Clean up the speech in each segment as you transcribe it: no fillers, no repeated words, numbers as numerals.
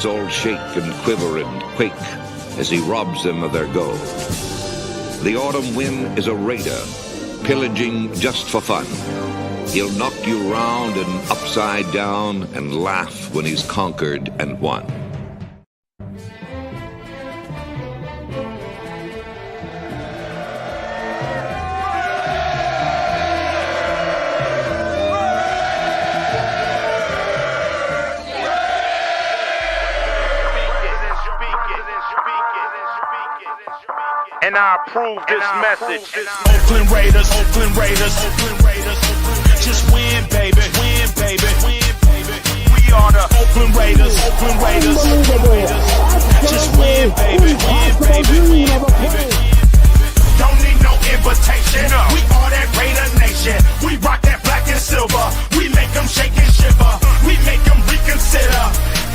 cities all shake and quiver and quake as he robs them of their gold. The autumn wind is a raider, pillaging just for fun. He'll knock you round and upside down and laugh when he's conquered and won. And I approve this message. Oakland Raiders, Oakland Raiders, Oakland Raiders. Just win, baby, win, baby, win, baby. We are the Oakland Raiders, Oakland Raiders, Oakland Raiders. Just win, baby, win, baby, win, baby. Don't need no invitation. We are that Raider Nation. We rock that black and silver. We make them shake and shiver. We make them reconsider.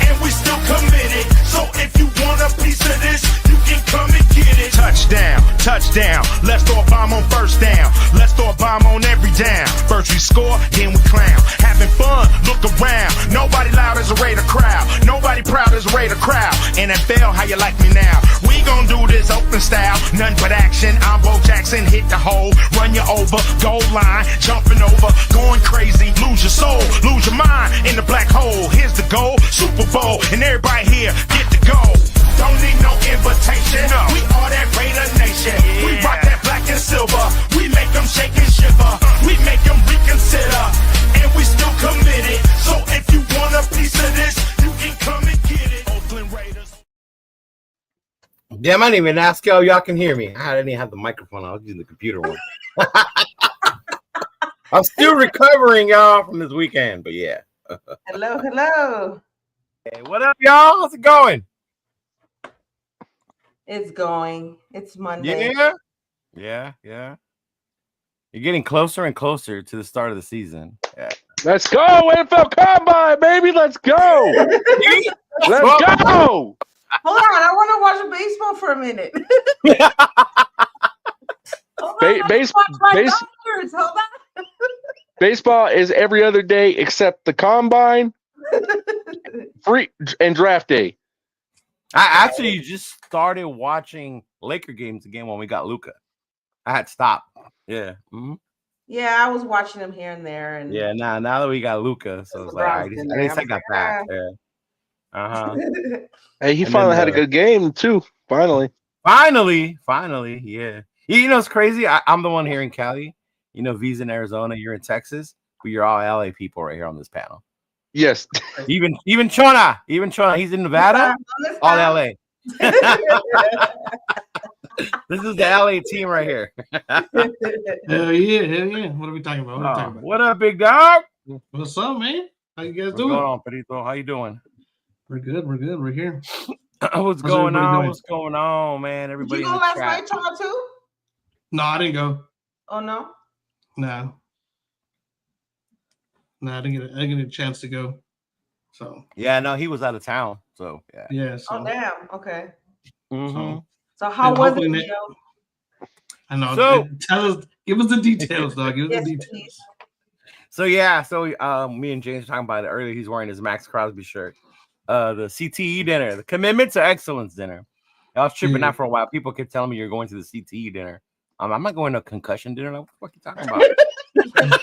And we still committed. So if you want a piece of this, you can come and get it. Touchdown, touchdown. Let's throw a bomb on first down. Let's throw a bomb on every down. First we score, then we clown. Having fun, look around. Nobody loud as a Raider crowd. Nobody proud as a Raider crowd. NFL, how you like me now? We gon' do this open style. Nothing but action. I'm Bo Jackson, hit the hole. Run you over, goal line. Jumping over, going crazy. Lose your soul, lose your mind in the black hole. Here's the goal, Super Bowl. And everybody here, get the goal. Don't need no invitation. We are that Raider Nation. We rock that black and silver. We make them shake and shiver. We make them reconsider. And we still committed. So if you want a piece of this, you can come and get it. Oakland Raiders. Damn, I didn't even ask y'all can hear me. I didn't even have the microphone. I was using the computer one. I'm still recovering, y'all, from this weekend, but yeah. Hello, hello. Hey, what up, y'all? How's it going? It's going. It's Monday. Yeah. You're getting closer and closer to the start of the season. Yeah. Let's go, NFL Combine, baby. Let's go. Let's go. Hold on, I want to watch baseball for a minute. Baseball is every other day except the Combine, free and draft day. I actually just started watching Laker games again when we got Luka. I had stopped. Yeah. Mm-hmm. Yeah, I was watching them here and there. And yeah, now that we got Luka, so it's like at least I got back. Yeah. Hey, he finally had a good game too. Finally, yeah. You know, it's crazy. I'm the one here in Cali. You know, V's in Arizona. You're in Texas, but you're all LA people right here on this panel. Yes. Even Chona. He's in Nevada. All LA. This is the LA team right here. Hell yeah. What are we talking about? What up, big dog? What's up, man? How you guys doing? What's going on, Perito? How you doing? We're good. We're here. What's going on, man? Everybody. Did you go last night, Chona, too? No, I didn't go. Oh no. No, I didn't get a chance to go. So yeah, no, he was out of town. So yeah. Yeah. So. Oh damn. Okay. Mm-hmm. So how was it? I know. So give us the details, dog. Give us the details. Please. So me and James were talking about it earlier. He's wearing his Max Crosby shirt. The CTE dinner, the Commitment to Excellence dinner. I was tripping out for a while. People kept telling me you're going to the CTE dinner. I'm not going to a concussion dinner. Like, what the fuck are you talking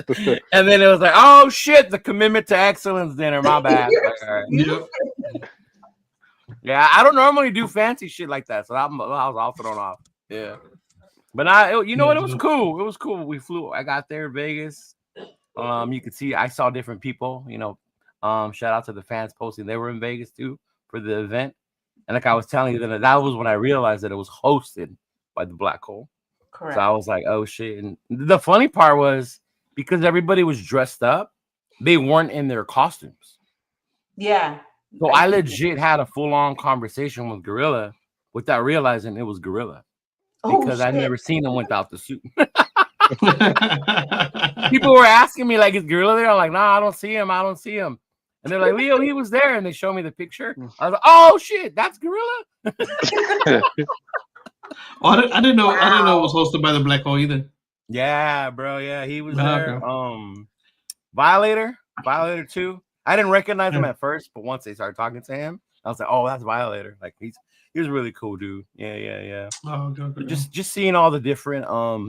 about? And then it was like, oh shit, the Commitment to Excellence dinner. My bad. Like, all right. Yep. Yeah, I don't normally do fancy shit like that, so I was off and on. Yeah, but you know what? It was cool. It was cool. We flew. I got there in Vegas. You could see I saw different people. You know, shout out to the fans posting. They were in Vegas too for the event. And like I was telling you, that was when I realized that it was hosted by the Black Hole. Correct. So I was like, oh shit. And the funny part was because everybody was dressed up, they weren't in their costumes. Yeah. So I legit had a full-on conversation with Gorilla without realizing it was Gorilla. Because I'd never seen him without the suit. People were asking me, like, is Gorilla there? I'm like, nah, I don't see him. And they're like, Leo, he was there. And they show me the picture. I was like, oh, shit, that's Gorilla? I didn't know it was hosted by the Black Hole either. Yeah, bro. Yeah, he was there. Violator 2. I didn't recognize him at first, but once they started talking to him, I was like, "Oh, that's Violator." Like he was a really cool dude. Yeah. Oh, okay. Just seeing all the different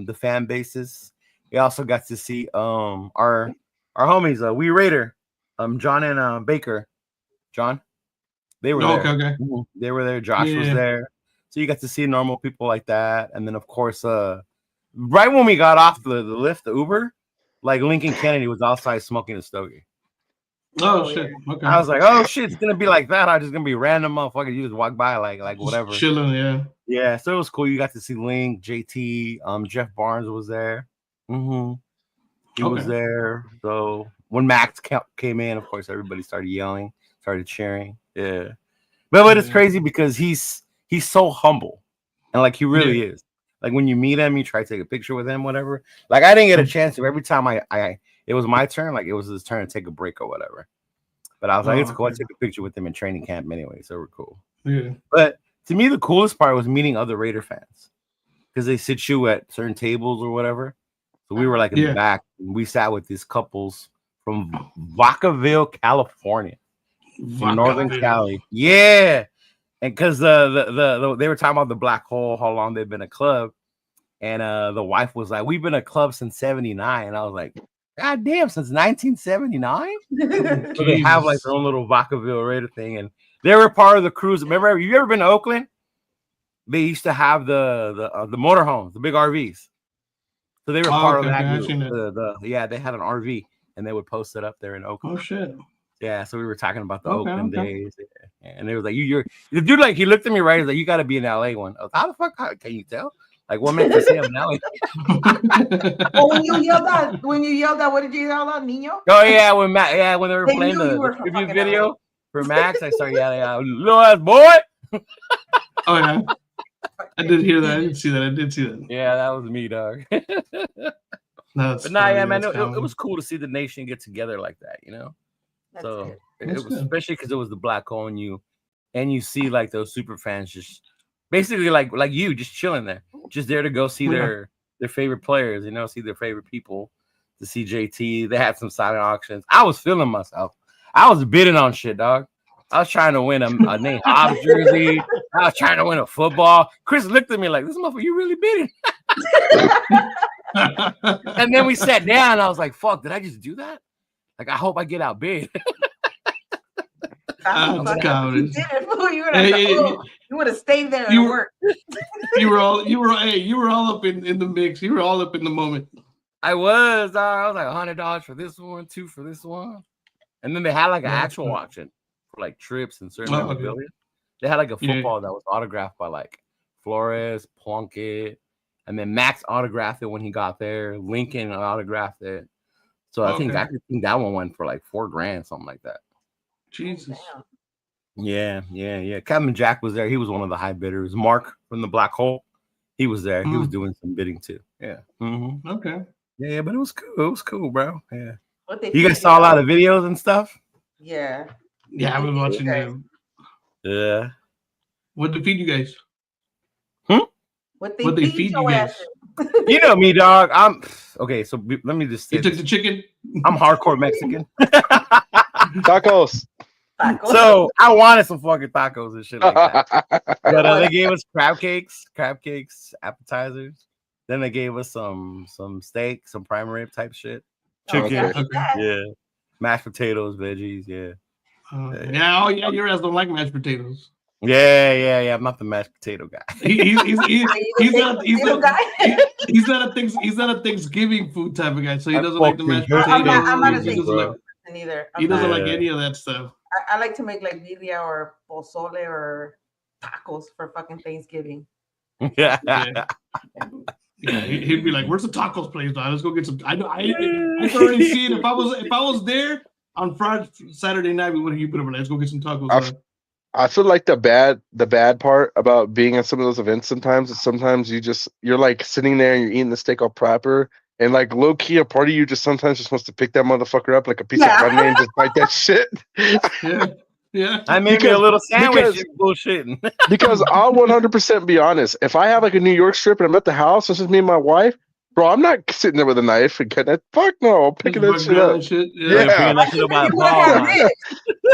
the fan bases. We also got to see our homies, We Raider, John and Baker. John, they were there. Okay. They were there. Josh was there. So you got to see normal people like that, and then of course, right when we got off the lift, the Uber, like Lincoln Kennedy was outside smoking a stogie. Oh shit! Okay. I was like, oh shit, it's gonna be like that. I'm just gonna be random motherfuckers. You just walk by like whatever, just chilling. Yeah. So it was cool. You got to see Link, JT, Jeff Barnes was there. He was there. So when Max came in, of course, everybody started yelling, started cheering. Yeah, but it's crazy because he's so humble, and like he really is. Like when you meet him, you try to take a picture with him, whatever. Like I didn't get a chance to. Every time it was my turn, like it was his turn to take a break or whatever. But I was like, it's cool. I took a picture with him in training camp anyway, so we're cool. Yeah. But to me, the coolest part was meeting other Raider fans because they sit you at certain tables or whatever. So we were like in the back, and we sat with these couples from Vacaville, California, in Northern Cali. Yeah, and because they were talking about the Black Hole, how long they've been a club, and the wife was like, "We've been a club since '79," and I was like, "God damn, since 1979?" So they have like their own little Vacaville Raider thing, and they were part of the cruise. Remember, have you ever been to Oakland? They used to have the motorhomes, the big RVs. So they were part of that group. They had an RV and they would post it up there in Oakland. Oh shit! Yeah, so we were talking about the Oakland days, and it was like you're the dude. Like he looked at me right, he's like, "You got to be in LA one." I was, how the fuck? How can you tell? Like what makes you say I'm in LA? Oh, when you yelled out, what did you yell out, Nino? Oh yeah, when they were playing the tribute video for Max, I started yelling out, "Little ass boy!" Oh yeah. I did hear that. I didn't see that. I did see that. Yeah, that was me, dog. But man, it was cool to see the nation get together like that, you know. That's so good. it was good. Especially because it was the Black Hole and you see like those super fans just basically like you just chilling there, just there to go see their favorite players, you know, see their favorite people, to see JT. They had some silent auctions. I was feeling myself. I was bidding on shit, dog. I was trying to win a Nate Hobbs jersey. I was trying to win a football. Chris looked at me like, "This motherfucker, you really bidding?" And then we sat down. And I was like, "Fuck, did I just do that? Like, I hope I get outbid." You would have stayed there and worked. You were all up in the mix. You were all up in the moment. I was like $100 for this one, $2 for this one, and then they had like an actual auction for like trips and certain memorabilia. They had like a football that was autographed by like Flores, Plunkett, and then Max autographed it when he got there. Lincoln autographed it. So I think that one went for like $4,000, something like that. Jesus. Yeah. Captain Jack was there. He was one of the high bidders. Mark from the Black Hole, he was there. He was doing some bidding too. Yeah. Okay. Yeah, but it was cool. It was cool, bro. Yeah. You guys saw a lot of videos and stuff? Yeah. Yeah, I've been watching them. Yeah. What did they feed you guys? What they feed you guys? You know me, dog. I'm okay. So let me just say you took the chicken. I'm hardcore Mexican. Tacos. So I wanted some fucking tacos and shit like that. But they gave us crab cakes, appetizers. Then they gave us some steak, some prime rib type shit. Chicken, yeah. Mashed potatoes, veggies, yeah. Your ass don't like mashed potatoes. Yeah. I'm not the mashed potato guy. He's not a Thanksgiving food type of guy, so he doesn't like the mashed potatoes. I'm not a Thanksgiving either. He doesn't like any of that stuff. I like to make like birria or pozole or tacos for fucking Thanksgiving. Yeah. He'd be like, "Where's the tacos place, dog? Let's go get some." I can already see it. If I was there on Friday, Saturday night, we would have been like, "Let's go get some tacos." I feel like the bad part about being at some of those events sometimes is sometimes you're like sitting there and you're eating the steak all proper, and like low key a part of you just sometimes just wants to pick that motherfucker up like a piece of carne and just bite that shit. Yeah. I made me a little sandwich bullshitting. Because I'll 100% be honest. If I have like a New York strip and I'm at the house, this is me and my wife, Bro, I'm not sitting there with a knife and cutting that. Fuck no, I'm picking that shit up. Yeah. Like, picking that shit up by the You would have ball. had ribs.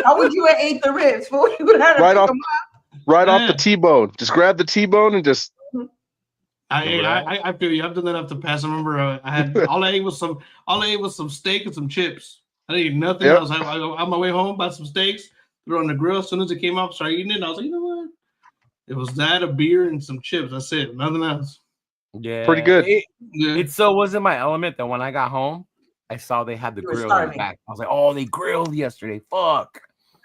How would you have ate the ribs? Fool? You would have had to Right pick off, them up. right off the Yeah. T-bone. Just grab the T-bone and just. I feel you. I've done that after pass. I remember I had all I ate was some steak and some chips. I didn't eat nothing Yep. else. I on my way home, bought some steaks, threw it on the grill. As soon as it came out, started eating it. I was like, you know what? It was that, a beer, and some chips. That's it. Nothing else. Yeah, Pretty good. Yeah. It so was in my element that when I got home, I saw they had the You were grill in the starving. back. I was like, oh, they grilled yesterday. Fuck.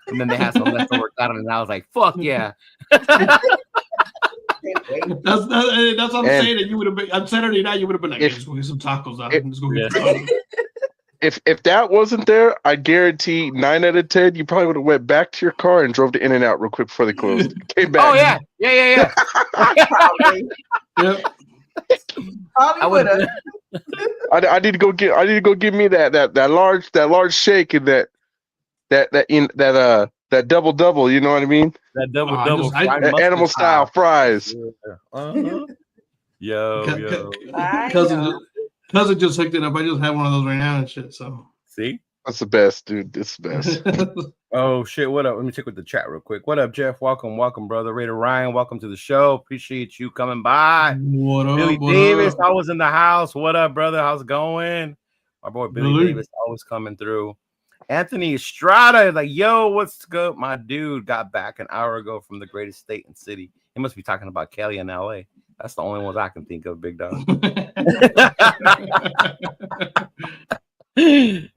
And then they had some leftover cut, and I was like, fuck yeah. That's what I'm And- saying. That you would have been on Saturday night. You would have been like, If- let's go get some tacos out. if- Let's go get Yeah. some tacos. If that wasn't there, I guarantee 9 out of 10, you probably would have went back to your car and drove to In-N-Out real quick before they closed. Came back. Oh yeah. Probably. Yep. Probably I would would have. I need to go give me that large shake and that double, you know what I mean? That double I double just- I- fried That mustard animal style fries. Yeah. Uh-huh. Yo. I Cousin, know. cousin just hooked it up. I just had one of those right now and shit. So. See? That's the best, dude. It's the best. Oh shit, what up? Let me check with the chat real quick. What up, Jeff? Welcome, brother. Raider Ryan, welcome to the show. Appreciate you coming by. What up? Billy what Davis, up? I was in the house. What up, brother? How's it going? My boy Billy Billy. Davis always coming through. Anthony Estrada is like, yo, what's good? My dude got back an hour ago from the greatest state and city. He must be talking about Cali and LA. That's the only ones I can think of, big dog.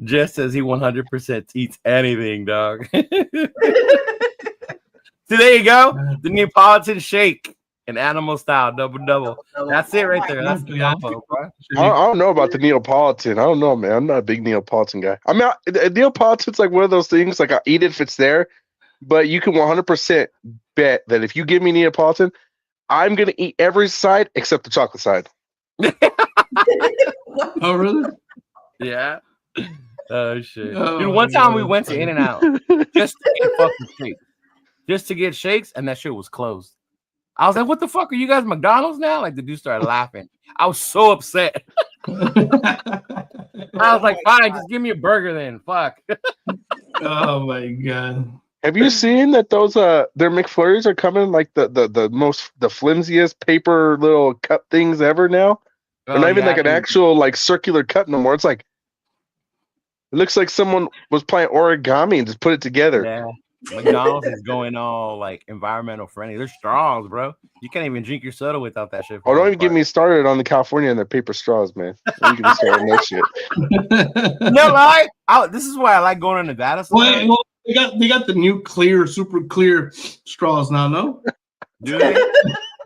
Jess says he 100% eats anything, dog. So there you go. The Neapolitan shake, an animal style double. That's it right there. That's the combo, bro. I don't know about the Neapolitan. I don't know, man. I'm not a big Neapolitan guy. I mean, Neapolitan's like one of those things. Like I eat it if it's there, but you can 100% bet that if you give me Neapolitan, I'm gonna eat every side except the chocolate side. Oh, really? Yeah. Oh shit. Oh, Dude, one time we God. went to In-N-Out just to get fucking shakes. Just to get shakes, and that shit was closed. I was like, what the fuck are you guys McDonald's now? Like the dude started laughing. I was so upset. I was like, fine, just give me a burger then. Fuck. Oh my god. Have you seen that those their McFlurries are coming like the flimsiest paper little cup things ever now? They're not even like an actual like circular cup no more. It's like it looks like someone was playing origami and just put it together. Yeah. McDonald's is going all like environmental friendly. They're straws, bro. You can't even drink your soda without that shit. Oh, don't even get me started on the California and their paper straws, man. Don't get me started on that shit. No lie. This is why I like going to Nevada. So Well, they got the new clear, super clear straws now. No. dude,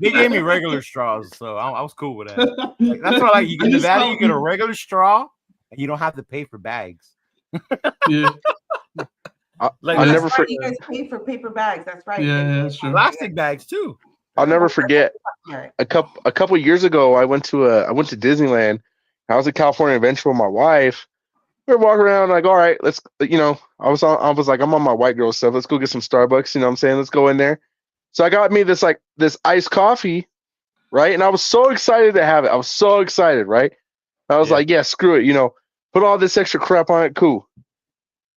they gave me regular straws, so I was cool with that. Like, that's what I like. You get Nevada, you get a regular straw, and you don't have to pay for bags. Yeah. Like I That's never right, you guys pay for paper bags. That's right. Yeah, that's true. plastic bags too. I'll never forget a couple years ago. I went to Disneyland. I was at California Adventure with my wife. We were walking around like, all right, let's I was like, I'm on my white girl stuff. Let's go get some Starbucks. You know what I'm saying? Let's go in there. So I got me this iced coffee, right? And I was so excited to have it. I was so excited, right? I was like, yeah, screw it. Put all this extra crap on it. Cool.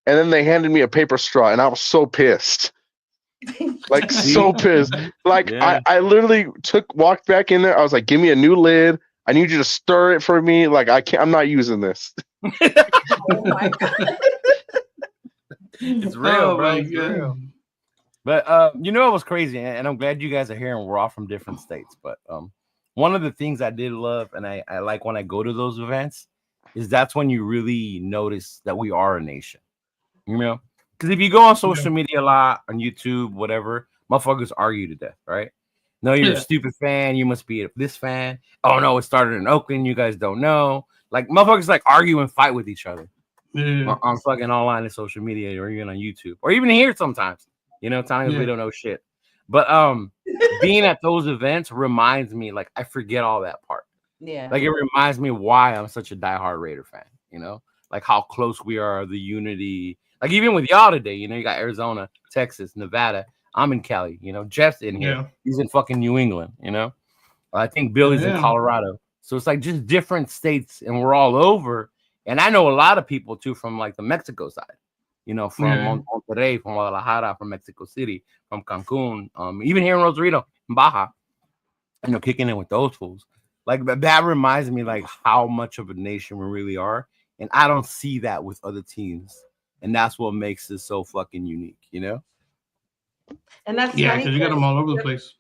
And then they handed me a paper straw, and I was so pissed. Like, so pissed. Like, Yeah. I literally walked back in there. I was like, give me a new lid. I need you to stir it for me. Like, I'm not using this. Oh my God. It's real, Oh bro. my It's God. real. But it was crazy, and I'm glad you guys are here, and we're all from different states. But one of the things I did love, and I like when I go to those events, is that's when you really notice that we are a nation. Because if you go on social media a lot, on YouTube, whatever, motherfuckers argue to death, right? No, you're a stupid fan. You must be this fan. Oh no, it started in Oakland. You guys don't know. Like motherfuckers like argue and fight with each other on fucking online and social media, or even on YouTube, or even here sometimes. Times we don't know shit. But being at those events reminds me, like, I forget all that part. Yeah. Like it reminds me why I'm such a diehard Raider fan. Like how close we are, the unity. Like even with y'all today, you got Arizona, Texas, Nevada. I'm in Cali. Jeff's in here. Yeah. He's in fucking New England. I think Billy's in Colorado. So it's like just different states, and we're all over. And I know a lot of people too from like the Mexico side, you know, from Monterrey, from Guadalajara, from Mexico City, from Cancun, even here in Rosarito, in Baja, you know, kicking in with those fools. Like that reminds me like how much of a nation we really are. And I don't see that with other teams. And that's what makes it so fucking unique, you know? And that's Yeah, funny because you got them all over the place.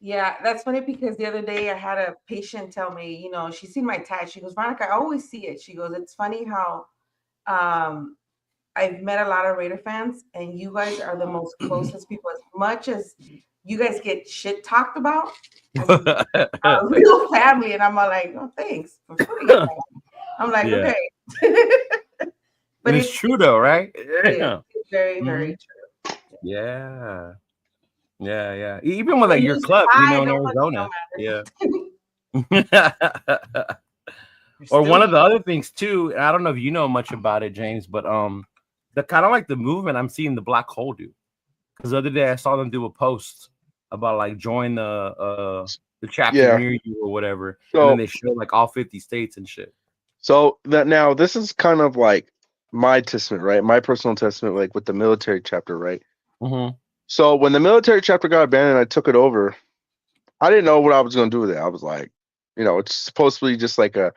Yeah, that's funny because the other day I had a patient tell me, you know, she's seen my tag. She goes, Veronica, I always see it. She goes, it's funny how I've met a lot of Raider fans, and you guys are the most closest people. As much as you guys get shit talked about, a real family. And I'm like, oh, thanks for putting it. I'm like, okay. But it's true though, right? Yeah. It's very, very true. Yeah. Yeah. Even with like your club, you know, in Arizona. Yeah. Or one of the other things too, and I don't know if you know much about it, James, but the kind of like the movement I'm seeing the Black Hole do. Because the other day I saw them do a post about like join the chapter near you or whatever. So, and then they show like all 50 states and shit. So that now this is kind of like my testament, right? My personal testament, like with the military chapter, right? Mm-hmm. So when the military chapter got abandoned, I took it over. I didn't know what I was going to do with it. I was like, you know, it's supposed to be just like a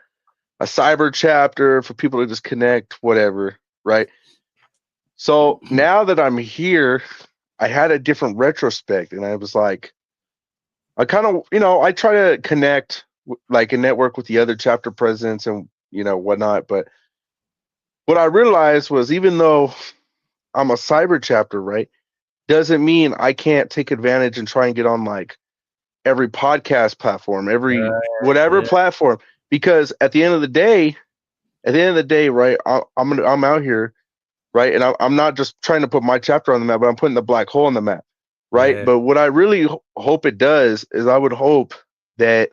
cyber chapter for people to just connect, whatever, right? So now that I'm here, I had a different retrospect, and I was like, I kind of, you know, I try to connect, like, and network with the other chapter presidents and, you know, whatnot. But what I realized was, even though I'm a cyber chapter, right, doesn't mean I can't take advantage and try and get on like every podcast platform, every whatever platform, because at the end of the day, right, I'm out here, right, and I'm not just trying to put my chapter on the map, but I'm putting the Black Hole on the map, right? Yeah. But what I really hope it does is I would hope that,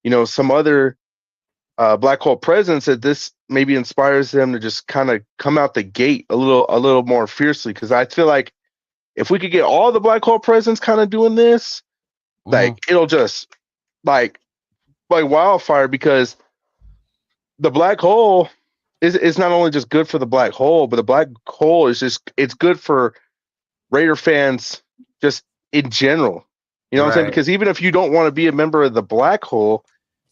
you know, some other Black Hole presidents, that this maybe inspires them to just kind of come out the gate a little more fiercely, because I feel like if we could get all the Black Hole presidents kind of doing this, like it'll just like wildfire, because the Black Hole is not only just good for the Black Hole, but the Black Hole is just, it's good for Raider fans just in general. You know what I'm saying? Because even if you don't want to be a member of the Black Hole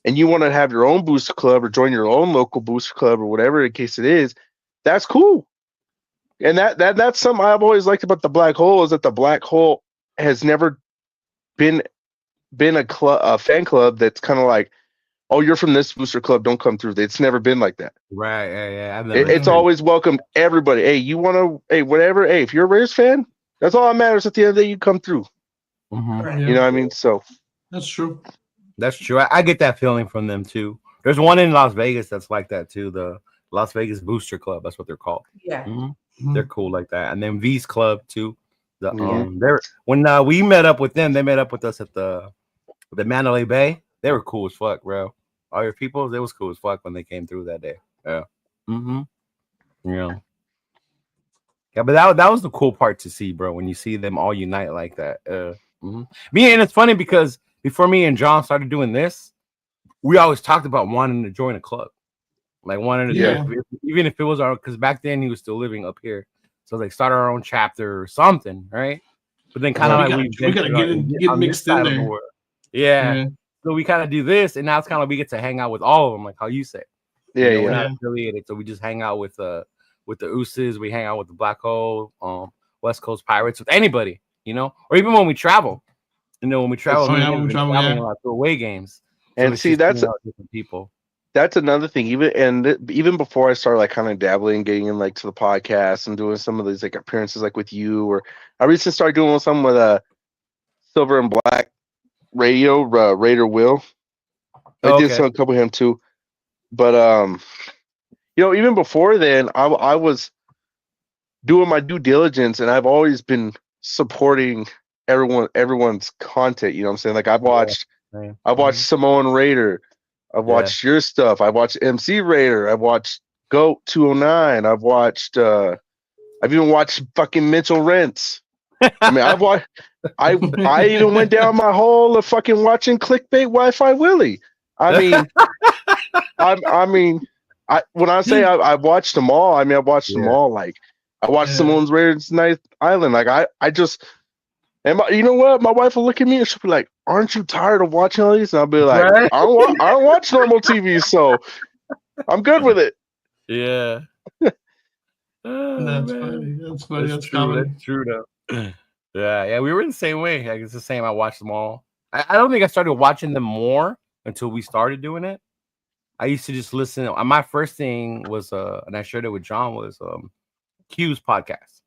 and you want to have your own booster club or join your own local booster club or whatever the case it is, that's cool. And that's something I've always liked about the Black Hole, is that the Black Hole has never been a fan club that's kind of like, oh, you're from this booster club, don't come through. It's never been like that. Right. Yeah. It's always welcomed everybody. Hey, you want to, hey, whatever. Hey, if you're a Raiders fan, that's all that matters. At the end of the day, you come through. Mm-hmm. You know what I mean? So that's true. That's true. I get that feeling from them too. There's one in Las Vegas that's like that too. The Las Vegas Booster Club. That's what they're called. Yeah. Mm-hmm. They're cool like that. And then V's Club too. They're when we met up with them, they met up with us at the Mandalay Bay. They were cool as fuck, bro. All your people, it was cool as fuck when they came through that day. Yeah. Mm-hmm. Yeah. Yeah, but that was the cool part to see, bro, when you see them all unite like that. Me, and it's funny because before me and John started doing this, we always talked about wanting to join a club. Like wanting to even if it was our, because back then he was still living up here. So like start our own chapter or something, right? But then kind of like we gotta get mixed in there. Yeah. So we kind of do this, and now it's kind of like we get to hang out with all of them, like how you say. Yeah, We're not affiliated, so we just hang out with the Ooses, we hang out with the Black Hole, West Coast Pirates, with anybody, you know, or even when we travel. You know, when we travel, we're traveling a lot to away games. So and see, that's different people. That's another thing. Even before I started like kind of dabbling, getting in like to the podcast and doing some of these like appearances like with you, or I recently started doing some with Silver and Black Radio, Raider Will. I did a couple of him too. But you know, even before then, I was doing my due diligence, and I've always been supporting everyone's content. You know what I'm saying? Like I've watched Samoan Raider. I've watched your stuff. I've watched MC Raider. I've watched Goat 209. I've even watched fucking Mitchell Rents. I mean, I've watched. I even went down my hole of fucking watching Clickbait Wi-Fi Willie. I mean, when I say I watched them all, I mean I watched them all. Like I watched Simone's Raiders Night Island. Like I just, and you know what? My wife will look at me and she'll be like, "Aren't you tired of watching all these?" And I'll be like, Right? I don't watch normal TV, so I'm good with it. Yeah. That's funny. That's funny. That's true. comedy. That's true though. Yeah, we were in the same way. Like, it's the same. I watched them all. I don't think I started watching them more until we started doing it. I used to just listen. My first thing was and I shared it with John, was Q's podcast.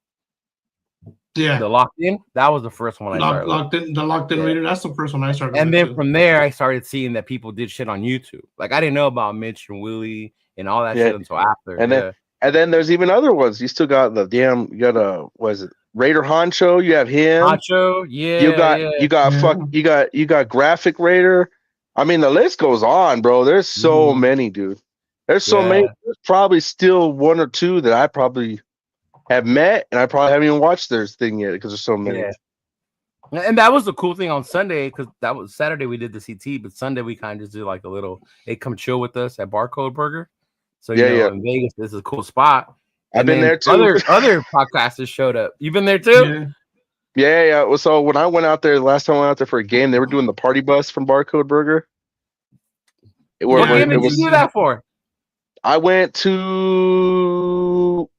Yeah. The Locked In. That was the first one I started. The Locked In Raider. That's the first one I started. And with then too. from there, I started seeing that people did shit on YouTube. Like I didn't know about Mitch and Willie and all that shit until after. And then there's even other ones. You still got what is it? Raider Honcho. You have him. Honcho, You got Graphic Raider. I mean, the list goes on, bro. There's so many, dude. There's so many. There's probably still one or two that I probably have met, and I probably haven't even watched their thing yet because there's so many. Yeah. And that was the cool thing on Sunday, because that was Saturday we did the CT, but Sunday we kind of just did like a little, hey, come chill with us at Barcode Burger. So you know, in Vegas, this is a cool spot. I've been there too. Other podcasters showed up. You've been there too? Yeah. Well, so when I went out there, the last time I went out there for a game, they were doing the party bus from Barcode Burger. What game did you do that for? I went to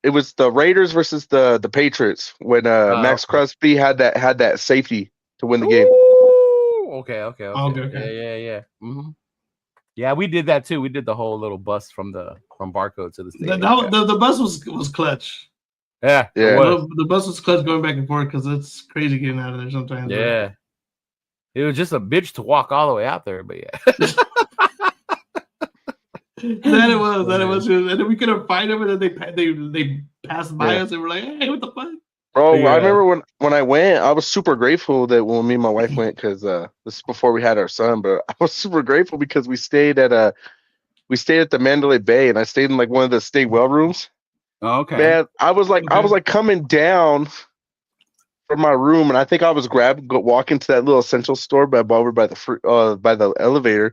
it was the Raiders versus the Patriots when Max Crosby had that safety to win the game. Okay. Yeah. Mm-hmm. Yeah, we did that too. We did the whole little bus from Barcode to the stadium. The bus was clutch. Yeah. The bus was clutch going back and forth because it's crazy getting out of there sometimes. Yeah. Right? It was just a bitch to walk all the way out there, but yeah. That it was. And then we couldn't find them, and then they passed by us and we're like, hey, what the fuck? Bro, I remember when I went, I was super grateful that when me and my wife went, because this is before we had our son, but I was super grateful because we stayed at the Mandalay Bay, and I stayed in like one of the stay well rooms. Oh, okay. Man, I was like coming down from my room, and I think I was walking to that little essential store over by the elevator.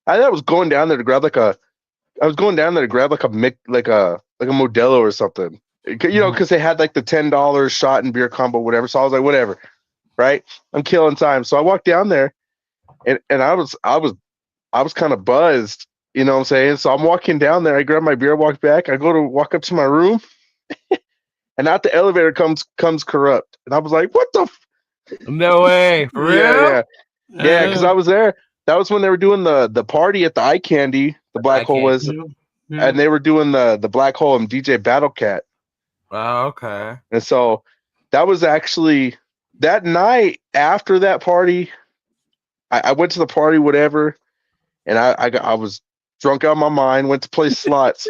I was going down there to grab like a Modelo or something. You know, because they had like the $10 shot and beer combo, whatever. So I was like, whatever, right? I'm killing time. So I walked down there, and I was kind of buzzed, you know what I'm saying? So I'm walking down there. I grab my beer, walk back. I go to walk up to my room, and out the elevator comes Corrupt, and I was like, what the? No way, for real? Yeah, because I was there. That was when they were doing the party at the Eye Candy. The Black Hole was, and they were doing the Black Hole and DJ Battlecat. Oh, okay. And so that was actually that night after that party. I went to the party, whatever, and I was drunk out of my mind. Went to play slots,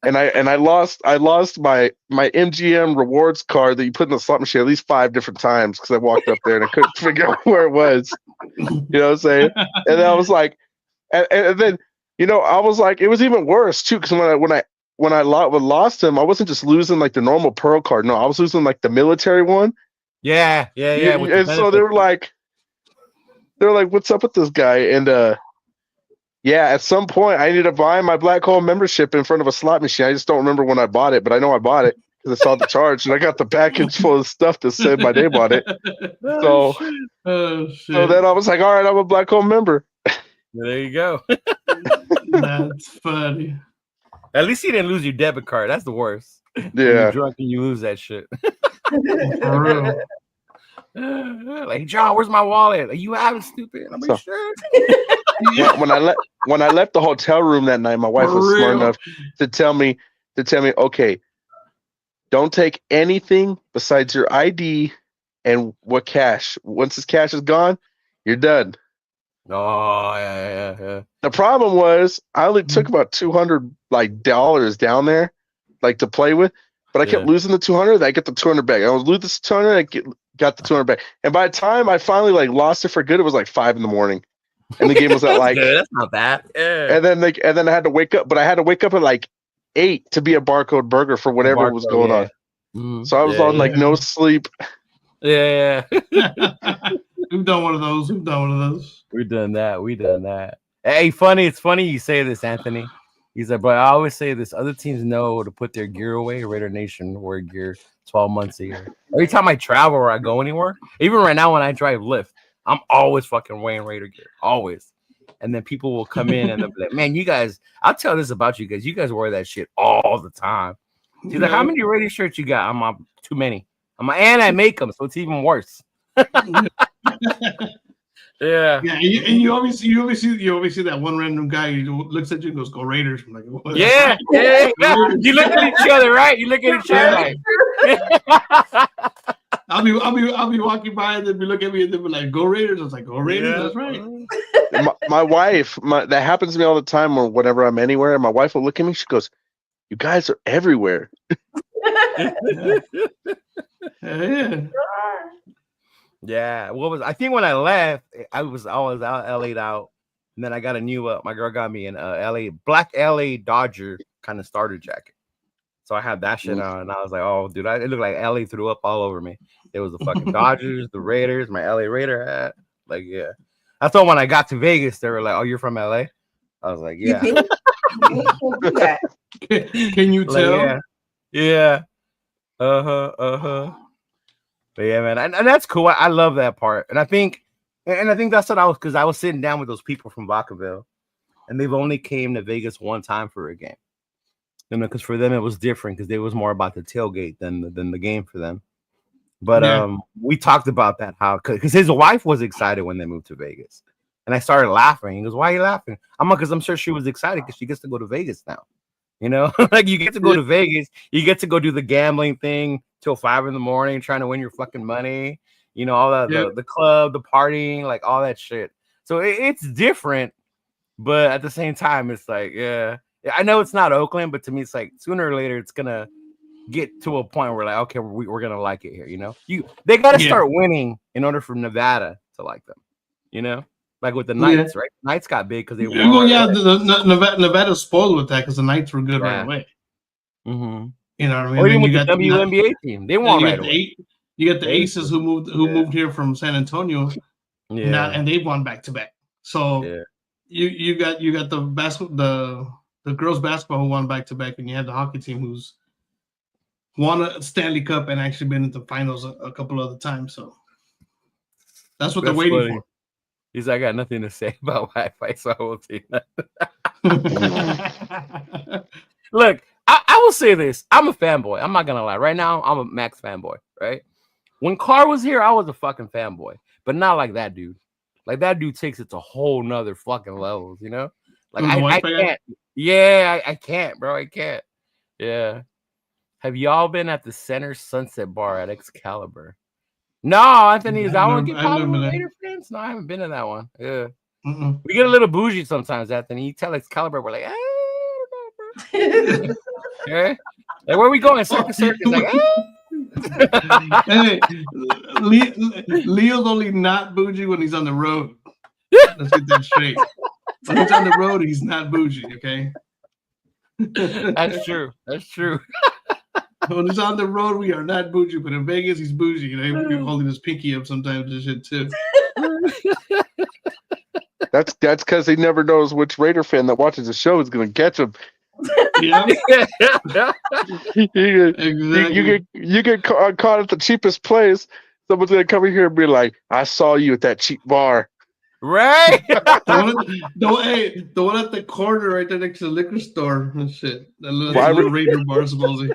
and I lost my MGM rewards card that you put in the slot machine at least 5 different times because I walked up there and I couldn't figure out where it was. You know what I'm saying? And then I was like, and then you know I was like, it was even worse too because when I lost him, I wasn't just losing like the normal Pearl card. No, I was losing like the military one. Yeah. And so they were like, what's up with this guy? And at some point I ended up buying my Black Hole membership in front of a slot machine. I just don't remember when I bought it, but I know I bought it because I saw the charge and I got the package full of stuff that said my name on it. So then I was like, all right, I'm a Black Hole member. There you go. That's funny. At least you didn't lose your debit card. That's the worst. Yeah. You're drunk and you lose that shit. For real. Like, John, where's my wallet? Are you having stupid? I'm like, sure. When I left the hotel room that night, my wife was smart enough to tell me, okay, don't take anything besides your ID and what cash. Once this cash is gone, you're done. Oh, yeah. The problem was I only took about $200 down there, like to play with, but I kept losing the 200. I get the 200 back. I was losing the 200. I got the 200 back. And by the time I finally lost it for good, it was like 5 a.m, and the game was at like. That's not bad. Yeah. And then I had to wake up, but I had to wake up at like 8 to be a Barcode Burger for whatever was going on. Mm-hmm. So I was on no sleep. Yeah. We've done one of those. We've done that. Hey, funny. It's funny you say this, Anthony. He's like, but I always say this. Other teams know to put their gear away. Raider Nation wear gear 12 months a year. Every time I travel or I go anywhere, even right now when I drive Lyft, I'm always fucking wearing Raider gear. Always. And then people will come in and they'll be like, man, you guys, I'll tell this about you guys. You guys wear that shit all the time. She's like, how many Raider shirts you got? I'm too many. And I make them, so it's even worse. Yeah. Yeah, and you always see that one random guy who looks at you and goes, "Go Raiders!" I'm like, what? Yeah. You look at each other, right? You look at each other. Like, I'll be walking by and they'll be looking at me and they'll be like, "Go Raiders!" I was like, "Go Raiders!" Yeah. That's right. My wife, that happens to me all the time, or whenever I'm anywhere, and my wife will look at me. She goes, "You guys are everywhere." Yeah. Yeah. I think when I left, I was out LA'd out, and then I got a new. My girl got me an black LA Dodger kind of starter jacket. So I had that shit on, and I was like, "Oh, dude, it looked like LA threw up all over me." It was the fucking Dodgers, the Raiders, my LA Raider hat. Like, yeah. I thought when I got to Vegas, they were like, "Oh, you're from LA?" I was like, "Yeah." Can you tell? Like, yeah. But yeah, man, and that's cool. I love that part, and I think that's what because I was sitting down with those people from Vacaville, and they've only came to Vegas one time for a game, because for them it was different because it was more about the tailgate than the game for them. But we talked about that because his wife was excited when they moved to Vegas, and I started laughing. He goes, "Why are you laughing?" I'm like, "Because I'm sure she was excited because she gets to go to Vegas now." Like you get to go to Vegas, you get to go do the gambling thing till 5 a.m, trying to win your fucking money, all that, the club, the partying, like all that shit. So it's different, but at the same time, it's like, yeah, I know it's not Oakland, but to me, it's like sooner or later, it's gonna get to a point where like, okay, we're gonna like it here. They got to start winning in order for Nevada to like them, Like with the Knights, right? Knights got big because they won. Well, yeah, Nevada's spoiled with that because the Knights were good right away. Mm-hmm. You know what I mean? Or even with the WNBA team, they won right away. You got the Aces who moved here from San Antonio, and they won back to back. So you got the girls basketball who won back to back, and you had the hockey team who's won a Stanley Cup and actually been in the finals a couple other times. So that's what they're waiting for. He's like, I got nothing to say about Wi-Fi, so I won't say nothing. Look, I will say this. I'm a fanboy. I'm not going to lie. Right now, I'm a Max fanboy, right? When Carr was here, I was a fucking fanboy. But not like that dude. Like, that dude takes it to whole nother fucking levels, Like, I can't. Yeah, I can't, bro. I can't. Yeah. Have y'all been at the Center Sunset Bar at Excalibur? No, Anthony, is that one get popular with Raider fans? No, I haven't been to that one. Yeah. We get a little bougie sometimes, Anthony. You tell Excalibur, we're like, I don't know, bro. Yeah. Like, where are we going? Circus. Like, Hey, Leo's only not bougie when he's on the road. Let's get that straight. When he's on the road, he's not bougie, okay? That's true. When he's on the road, we are not bougie, but in Vegas, he's bougie. He's holding his pinky up sometimes and shit too. That's because he never knows which Raider fan that watches the show is going to catch him. Yeah. You get caught at the cheapest place. Someone's going to come in here and be like, "I saw you at that cheap bar." Right? The one at the corner right there next to the liquor store and shit. That little Raider bar, supposedly.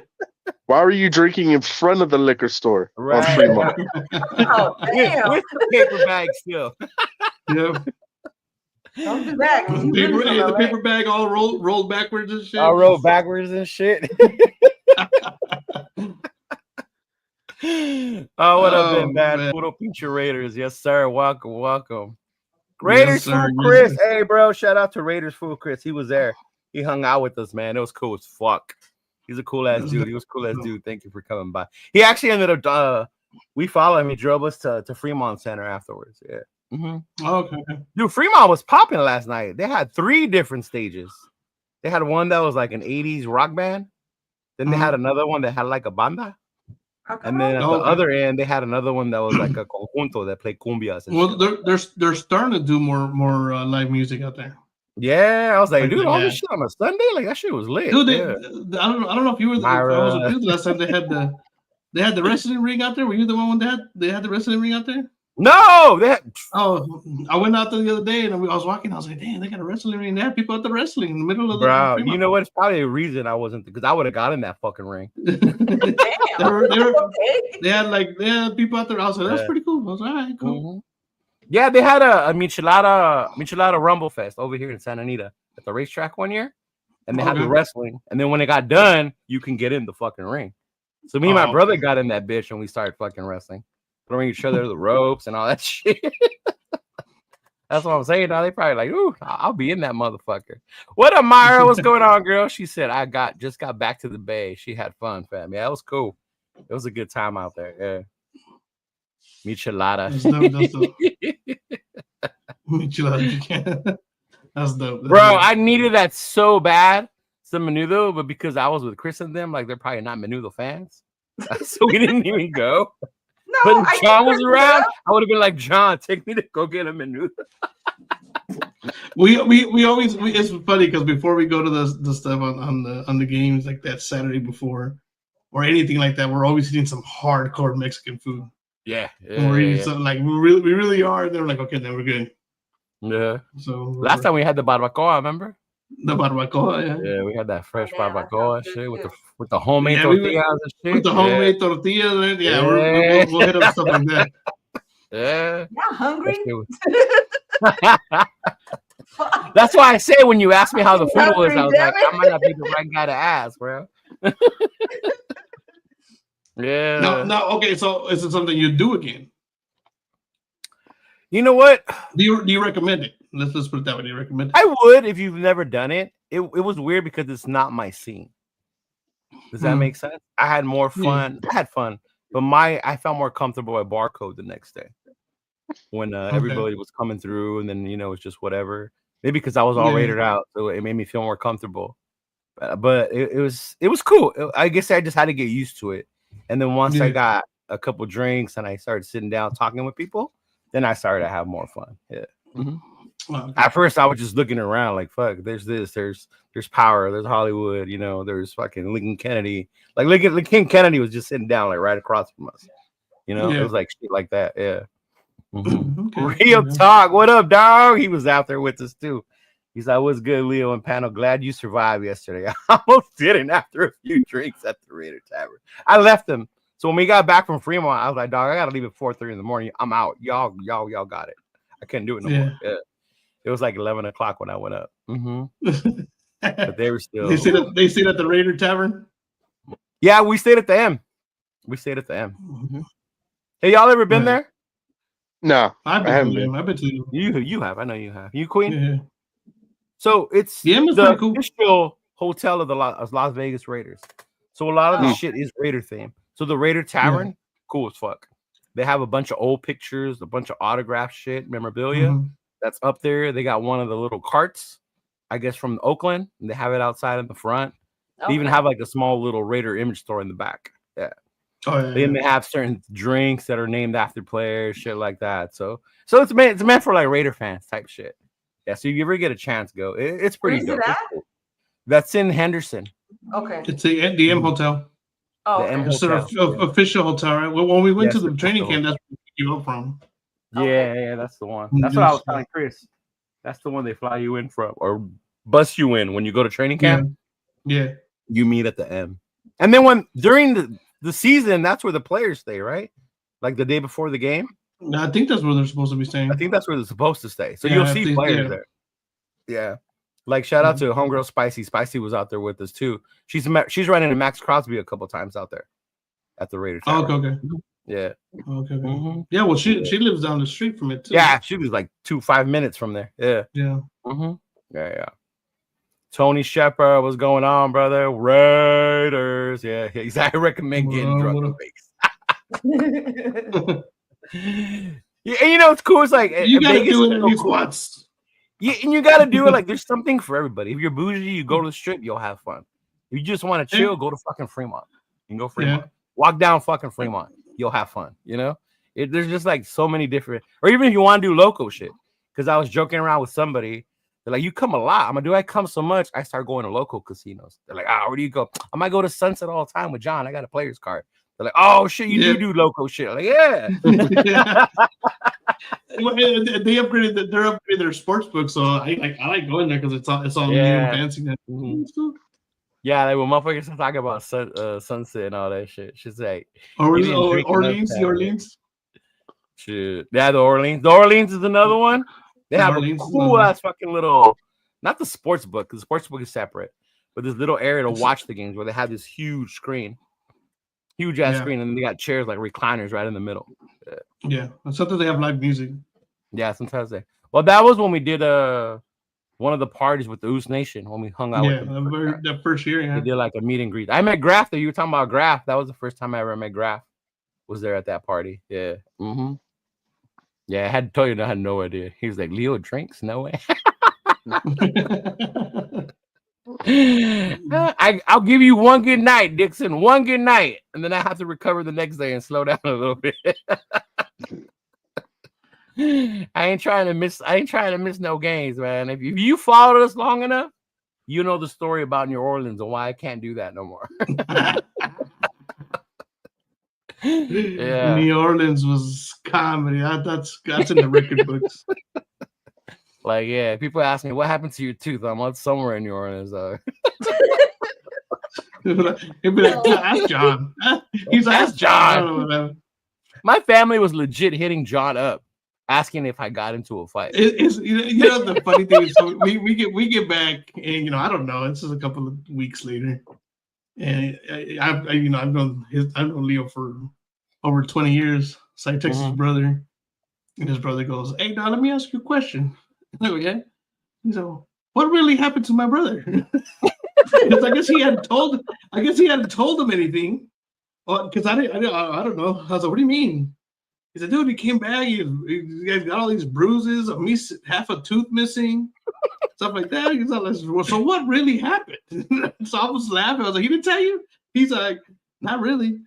Why were you drinking in front of the liquor store on Fremont? Oh, damn. With the paper bag still. Yeah. Don't do that. The paper bag all rolled backwards and shit. All rolled backwards and shit. Oh, what up, been bad? Puro Pinche Raiders. Yes, sir. Welcome. Raiders Fool Chris. Hey, bro. Shout out to Raiders Fool Chris. He was there. He hung out with us, man. It was cool as fuck. He's a cool ass dude. He was cool ass dude. Thank you for coming by. He actually ended up. We followed him. He drove us to Fremont Center afterwards. Yeah. Mm-hmm. Oh, okay. Dude, Fremont was popping last night. They had 3 different stages. They had one that was like an 80s rock band. Then they had another one that had like a banda. And then at the other end, they had another one that was like a conjunto that played cumbias. And well, they're starting to do more live music out there. Yeah, I was like, Like, dude, all yeah. this shit on a Sunday, like that shit was lit. Dude, yeah. I don't know if you were. If I was with you the last time they had the wrestling ring out there. Were you the one when they had the wrestling ring out there? No, they had, Oh, I went out there the other day and I was walking. I was like, damn, they got a wrestling ring. They had people at the wrestling in the middle of the. bro. You know what? It's probably a reason I wasn't, because I would have gotten that fucking ring. they had people out there. I was like, that's pretty cool. I was like, all right, cool. Mm-hmm. Yeah, they had a Michelada Rumble Fest over here in Santa Anita at the racetrack one year, and they had the wrestling. And then when it got done, you can get in the fucking ring. So me and my brother got in that bitch and we started fucking wrestling, throwing each other the ropes and all that shit. That's what I'm saying. Now they probably like, ooh, I'll be in that motherfucker. What up, Myra? What's going on, girl? She said just got back to the Bay. She had fun, fam. Yeah, it was cool. It was a good time out there. Yeah. Michelada. Michelada. That's dope. Bro, I needed that so bad, some menudo, but because I was with Chris and them, like they're probably not menudo fans. So we didn't even go. No, but if John was around, I would have been like, John, take me to go get a menudo. we always it's funny because before we go to the stuff on the games like that Saturday before or anything like that, we're always eating some hardcore Mexican food. Yeah. We're eating something like we really are. They're like, okay, then we're good. Yeah. So last time we had the barbacoa, remember? The barbacoa, yeah. We had that fresh barbacoa shit with the homemade tortillas and shit. With the homemade tortillas, yeah. We'll hit up stuff like that. Yeah. Not hungry. That's why I say when you ask me how the food was, I was like, I might not be the right guy to ask, bro. Yeah. No. Okay, so is it something you do again? You know what? Do you recommend it? Let's put it that way. Do you recommend it? I would if you've never done it. It was weird because it's not my scene. Does that make sense? I had more fun. I had fun, but I felt more comfortable at Barcode the next day when everybody was coming through, and then it's just whatever. Maybe because I was all rated out, so it made me feel more comfortable. But it was cool. I guess I just had to get used to it, and then once I got a couple drinks and I started sitting down talking with people, then I started to have more fun. Yeah. Mm-hmm. At first, I was just looking around like, "Fuck, there's this, there's Power, there's Hollywood, there's fucking Lincoln Kennedy." Like Lincoln Kennedy was just sitting down like right across from us. It was like shit like that. Yeah. Mm-hmm. Okay. Real talk. What up, dog? He was out there with us too. He's like, "What's good, Leo and panel? Glad you survived yesterday." I almost didn't after a few drinks at the Raider Tavern. I left him. So when we got back from Fremont, I was like, "Dog, I gotta leave at 4:30 in the morning. I'm out. Y'all got it. I couldn't do it no more." Yeah. It was like 11 o'clock when I went up. Mm-hmm. But they were still. They stayed at the Raider Tavern. Yeah, we stayed at the M. Mm-hmm. Hey, y'all ever been there? No, I haven't been. I've been to you have. I know you have. You Queen? Yeah. So it's the cool. Official hotel of the Las Vegas Raiders. So a lot of the shit is Raider theme. So the Raider Tavern, cool as fuck. They have a bunch of old pictures, a bunch of autograph shit, memorabilia that's up there. They got one of the little carts, I guess, from Oakland. And they have it outside in the front. Okay. They even have like a small little Raider image store in the back. Yeah. Oh, yeah. Then they have certain drinks that are named after players, shit like that. So it's meant for like Raider fans type shit. Yeah. So if you ever get a chance, go. It's pretty dope. Cool. That's in Henderson. Okay. It's the M Hotel. Oh, the M it's Hotel. Sort of official hotel, right? Well, when we went to the training camp, that's where you go from. Yeah, that's the one. That's what I was telling Chris. That's the one they fly you in from or bus you in when you go to training camp. Yeah. You meet at the M. And then during the season, that's where the players stay, right? Like the day before the game. I think that's where they're supposed to be staying. I think that's where they're supposed to stay. So you'll see players there. Yeah. Like shout out to homegirl Spicy. Spicy was out there with us too. She's running into Max Crosby a couple times out there at the Raiders. Oh, okay. Yeah. Okay. Mm-hmm. Yeah. Well, she lives down the street from it too. Yeah, she was like 5 minutes from there. Yeah. Yeah. Mm-hmm. Yeah. Tony Shepard, what's going on, brother? Raiders. Yeah. I recommend getting drunk. Yeah, it's cool. It's like you gotta do it in these squats. Yeah, and you gotta do it like there's something for everybody. If you're bougie, you go to the strip, you'll have fun. If you just want to chill, go to fucking Fremont. You can go Fremont. Yeah. Walk down fucking Fremont. You'll have fun. There's just like so many different, or even if you want to do local shit. Because I was joking around with somebody They're like, you come a lot. I'm like, do I come so much? I start going to local casinos. They're like, where do you go? I might go to Sunset all the time with John. I got a player's card. They're like, oh shit, you do local shit. I'm like, yeah. They upgraded. They're upgraded their sports book, so I like going there because it's all new and fancy. Mm-hmm. Yeah, they were motherfuckers talking about Sunset and all that shit. She's like, Orleans. Shit. Yeah, the Orleans. The Orleans is another one. They have a cool ass fucking little, not the sports book, because the sports book is separate, but this little area to watch the games where they have this huge screen, huge ass screen, and they got chairs like recliners right in the middle. Yeah, and sometimes they have live music. Yeah, sometimes they. Well, that was when we did one of the parties with the Oos Nation when we hung out. Yeah, that first year. Yeah, we did like a meet and greet. I met Graf. That you were talking about Graf. That was the first time I ever met Graf. Was there at that party? Yeah. Mm-hmm. Yeah, I had to tell you, I had no idea. He was like, Leo drinks? No way. I'll give you one good night, Dixon. One good night. And then I have to recover the next day and slow down a little bit. I ain't trying to miss no games, man. If you followed us long enough, you know the story about New Orleans and why I can't do that no more. Yeah, New Orleans was comedy. That's in the record books. Like, yeah, people ask me what happened to your tooth. I'm out somewhere in New Orleans. He'd be like, ask John. He's asked John. My family was legit hitting John up, asking if I got into a fight. The funny thing is, so we get back, and I don't know. This is a couple of weeks later. And I've known Leo for over 20 years. So I text his brother, and his brother goes, "Hey, now let me ask you a question." I go, "Yeah." He's like, "What really happened to my brother?" Because I guess he hadn't told him anything. Because I don't know. I was like, "What do you mean?" He said, "Dude, he came back. He got all these bruises, half a tooth missing." Stuff like that. He's like, so what really happened? So I was laughing. I was like, he didn't tell you? He's like, not really.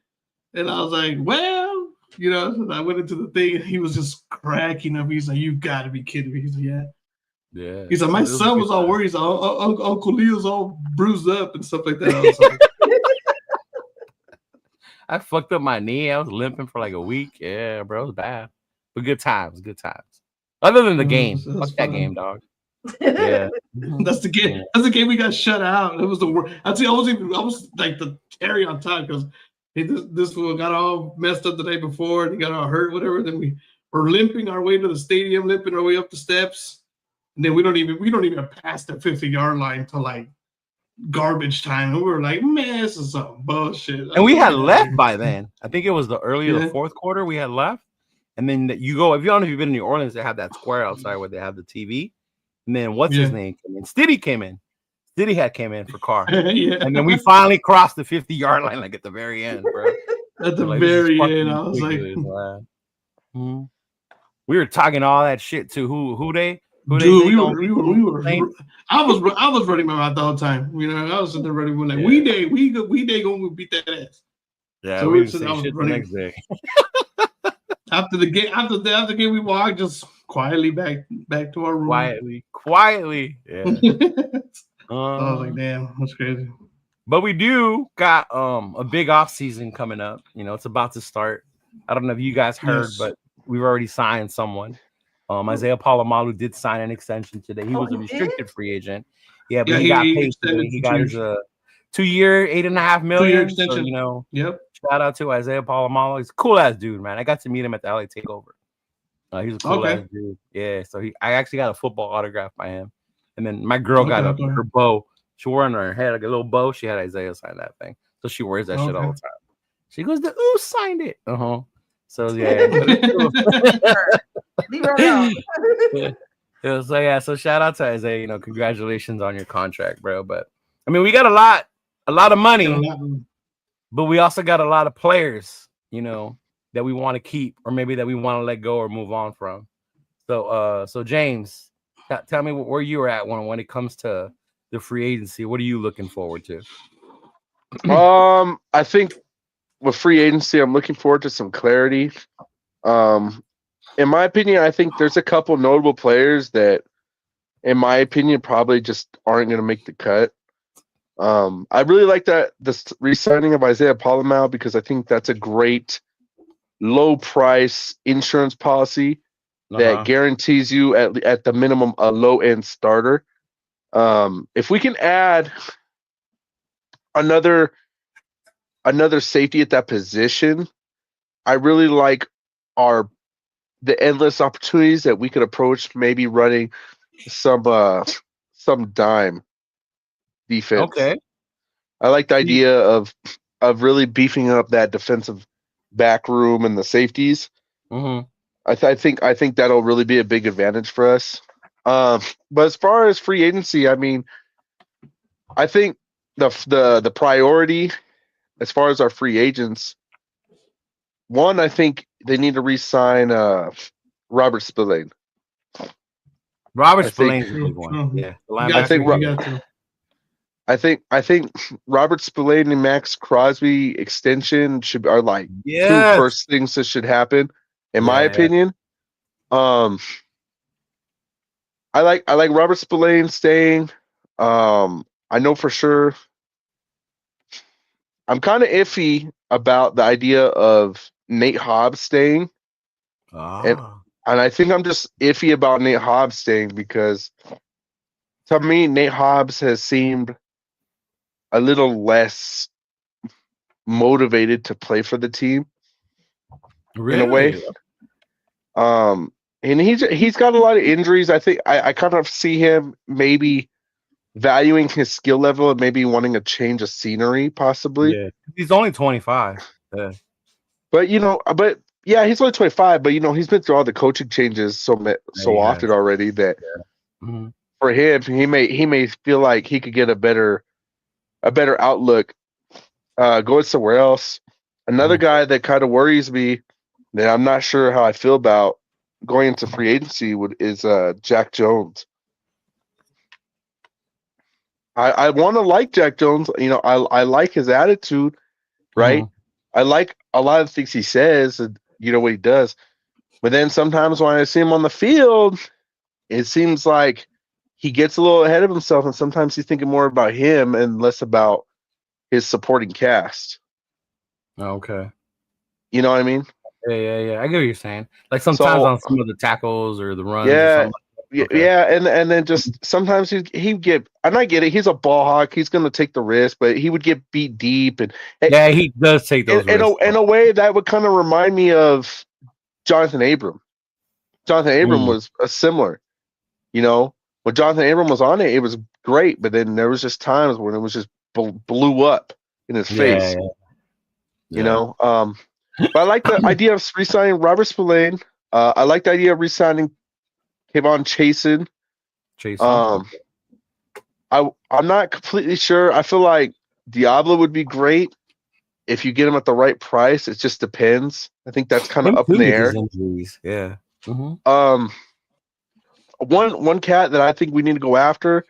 And I was like, well, and I went into the thing and he was just cracking up. He's like, you gotta be kidding me. He's like, yeah. Yeah. He's like, my son was all worried. He's like, Uncle Leo's all bruised up and stuff like that. I was like, I fucked up my knee. I was limping for like a week. Yeah, bro, it was bad. But good times. Other than the game. Fuck that game, dog. Yeah, that's the game. That's the game we got shut out. It was the worst. I was like the cherry on top because this fool got all messed up the day before and he got all hurt, whatever. Then we were limping our way to the stadium, limping our way up the steps, and then we don't even pass the 50-yard line till like garbage time. And we were like, man, this is some bullshit. And we had left by then. I think it was the early of the fourth quarter. We had left, and then you go. If you don't know if you've been in New Orleans, they have that square outside where they have the TV. And then what's his name came in? Stiddy came in. Stiddy came in for Carr. And then we finally crossed the 50-yard line, like at the very end, bro. At the very end, I was like, we were talking all that shit to who they. Dude, we were. I was running my mouth the whole time. I was sitting there running. We're like, we day gonna beat that ass. Yeah, so we didn't say shit the next day. After the game, we walked just quietly back to our room. Quietly. Yeah. I was like, damn, that's crazy. But we do got a big off season coming up. It's about to start. I don't know if you guys heard, but we've already signed someone. Isaiah Palomalu did sign an extension today. He was a restricted free agent. Yeah, but he got paid today. He got his 2-year, $8.5 million. 2-year extension. So, shout out to Isaiah Palomalu. He's a cool ass dude, man. I got to meet him at the LA Takeover. He's a cool ass dude. Yeah, so I actually got a football autograph by him. And then my girl got her bow. She wore on her head like a little bow. She had Isaiah sign that thing. So she wears that shit all the time. She goes, the Ooh signed it. So yeah. Leave her alone. So shout out to Isaiah. Congratulations on your contract, bro. But I mean, we got a lot of money, but we also got a lot of players, that we want to keep, or maybe that we want to let go or move on from. So James, tell me where you were at when it comes to the free agency. What are you looking forward to? I think with free agency, I'm looking forward to some clarity. In my opinion, I think there's a couple notable players that in my opinion, probably just aren't going to make the cut. I really like that this re-signing of Isaiah Polymal because I think that's a great low price insurance policy that guarantees you at the minimum a low end starter. If we can add another safety at that position, I really like the endless opportunities that we could approach, maybe running some dime defense. Okay. I like the idea of really beefing up that defensive back room and the safeties. Mm-hmm. I think that'll really be a big advantage for us. But as far as free agency, I mean, I think the priority as far as our free agents, one, I think they need to re-sign Robert Spillane. Robert Spillane's a big one. Yeah, I think Robert Spillane and Max Crosby extension are like two first things that should happen, in my opinion. I like Robert Spillane staying. I know for sure. I'm kind of iffy about the idea of Nate Hobbs staying, and I think I'm just iffy about Nate Hobbs staying because to me Nate Hobbs has seemed a little less motivated to play for the team in a way. And he's got a lot of injuries. I think I kind of see him maybe valuing his skill level and maybe wanting a change of scenery, possibly. Yeah, he's only 25. Yeah. But he's only 25. But he's been through all the coaching changes so often already that for him, he may feel like he could get a better outlook going somewhere else. Another guy that kind of worries me that I'm not sure how I feel about going into free agency is Jack Jones. I want to like Jack Jones. I like his attitude, right? I like a lot of the things he says and what he does. But then sometimes when I see him on the field, it seems like he gets a little ahead of himself, and sometimes he's thinking more about him and less about his supporting cast. Okay. You know what I mean? Yeah. I get what you're saying. Like sometimes on some of the tackles or the runs. Yeah. And then just sometimes he'd get, and I get it, he's a ball hawk, he's going to take the risk, but he would get beat deep. And he does take those risks. In a way, that would kind of remind me of Jonathan Abram. Jonathan Abram was a similar, when Jonathan Abram was on it was great, but then there was just times when it was just blew up in his face. But I like the idea of re-signing Robert Spillane. I like the idea of re-signing Kevon Chasen. I'm not completely sure. I feel like Diablo would be great if you get him at the right price. It just depends. I think that's kind of up in the air. Yeah. One cat that I think we need to go after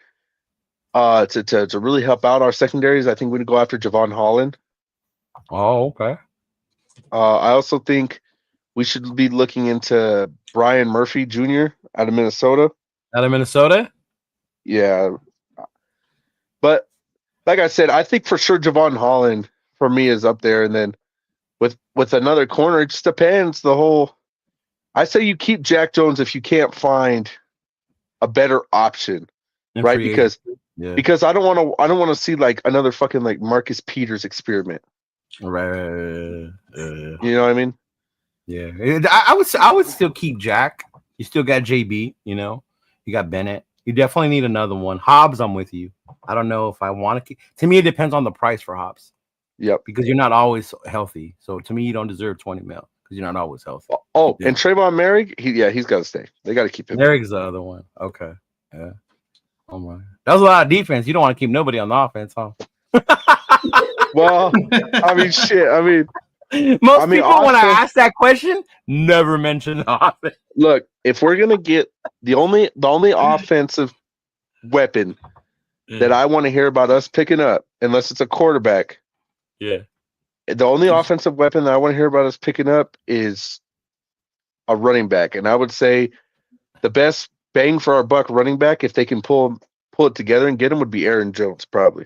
to really help out our secondaries, I think we need to go after Javon Holland. Oh, okay. I also think we should be looking into Brian Murphy Jr. out of Minnesota. Yeah. But like I said, I think for sure Javon Holland for me is up there. And then with another corner, it just depends. I say you keep Jack Jones if you can't find a better option, right? Because I don't want to see like another fucking like Marcus Peters experiment. Right. You know what I mean? Yeah. I would still keep Jack. You still got JB, you got Bennett. You definitely need another one. Hobbs, I'm with you. I don't know if I want to. To me, it depends on the price for Hobbs. Yep. Because you're not always healthy. So to me, you don't deserve 20 mil because you're not always healthy. Oh, and Trayvon Merrick, he's got to stay. They got to keep him. Merrick's the other one. Okay. Yeah. Oh my. That was a lot of defense. You don't want to keep nobody on the offense, huh? Well, I mean, shit. I mean, most people, when I ask that question, never mention the offense. Look, if we're gonna get the only offensive weapon that I want to hear about us picking up, unless it's a quarterback, the only offensive weapon that I want to hear about us picking up is a running back, and I would say the best bang for our buck running back, if they can pull it together and get him, would be Aaron Jones, probably.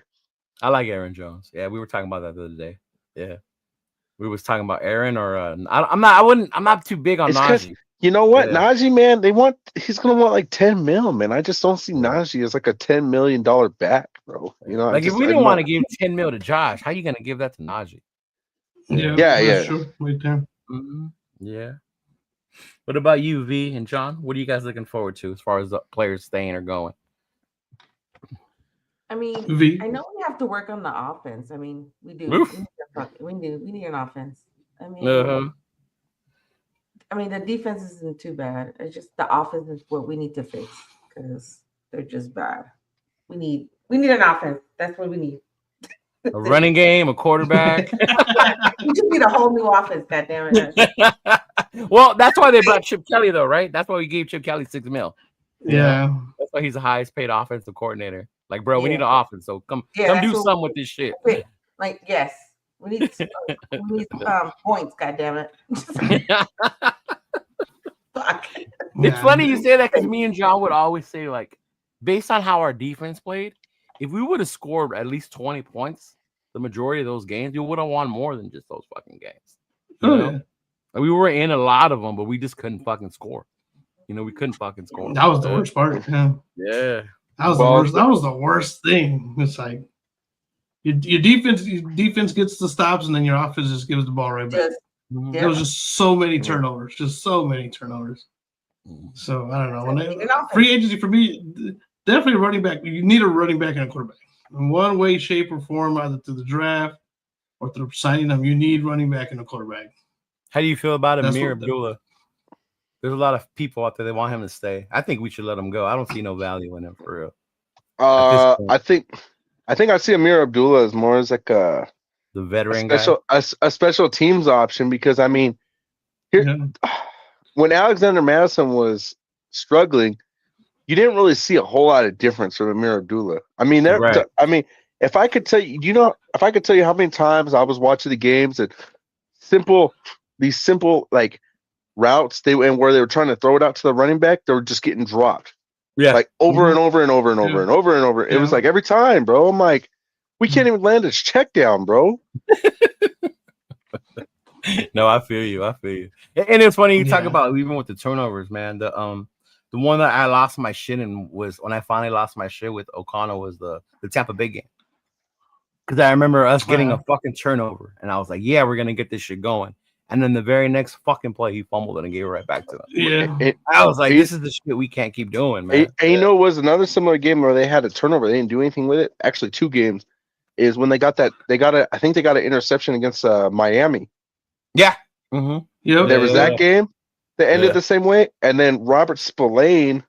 I like Aaron Jones. Yeah, we were talking about that the other day. Yeah, we was talking about Aaron or I'm not too big on Najee. You know what, Najee, man, he's gonna want like 10 mil, man. I just don't see Najee as like a $10 million back, bro. You know, like if we didn't want to give 10 mil to Josh, how are you gonna give that to Najee? Yeah. Sure. Right there. Mm-hmm. Yeah. What about you, V and John? What are you guys looking forward to as far as the players staying or going? I mean, I know we have to work on the offense. I mean, we do. We need an offense. I mean, I mean, the defense isn't too bad. It's just the offense is what we need to fix because they're just bad. We need an offense. That's what we need. A running game, a quarterback. We just need a whole new offense. Goddammit. Well, that's why they brought Chip Kelly, though, right? That's why we gave Chip Kelly $6 million. Yeah, that's why he's the highest paid offensive coordinator. Like, bro, we need an offense. So come do something with this shit. Like, yes, we need points. Goddammit. Fuck. It's funny you say that because me and John would always say, like, based on how our defense played, if we would have scored at least 20 points, the majority of those games, you would have won more than just those fucking games. You know? Like, we were in a lot of them, but we just couldn't fucking score. You know, we couldn't fucking score. That was the worst part. Yeah. That was the worst. That was the worst thing. It's like your defense gets the stops, and then your offense just gives the ball right back. There was just so many turnovers. So I don't know. Free agency for me, definitely running back. You need a running back and a quarterback in one way, shape, or form, either through the draft or through signing them. You need running back and a quarterback. How do you feel about Amir Abdullah? There's a lot of people out there that want him to stay. I think we should let him go. I don't see no value in him for real. I think I see Amir Abdullah as more as like the veteran guy, a special teams option, because I mean, when Alexander Madison was struggling, you didn't really see a whole lot of difference from Amir Abdullah. I mean, if I could tell you, if I could tell you how many times I was watching the games and these simple like routes where they were trying to throw it out to the running back, they were just getting dropped. Yeah, like over and over and over and over and over and over. It was like every time, bro. I'm like, we can't even land a check down, bro. No, I feel you. And it's funny you talk about even with the turnovers, man. The one that I lost my shit in was when I finally lost my shit with O'Connell was the Tampa Bay game. Because I remember us getting a fucking turnover, and I was like, yeah, we're gonna get this shit going. And then the very next fucking play, he fumbled it and gave it right back to him. Yeah. I was like, this is the shit we can't keep doing, man. And you know, it was another similar game where they had a turnover. They didn't do anything with it. Actually, 2 games is when I think they got an interception against Miami. Yeah. Mm-hmm. Yep. There was that game that ended the same way. And then Robert Spillane.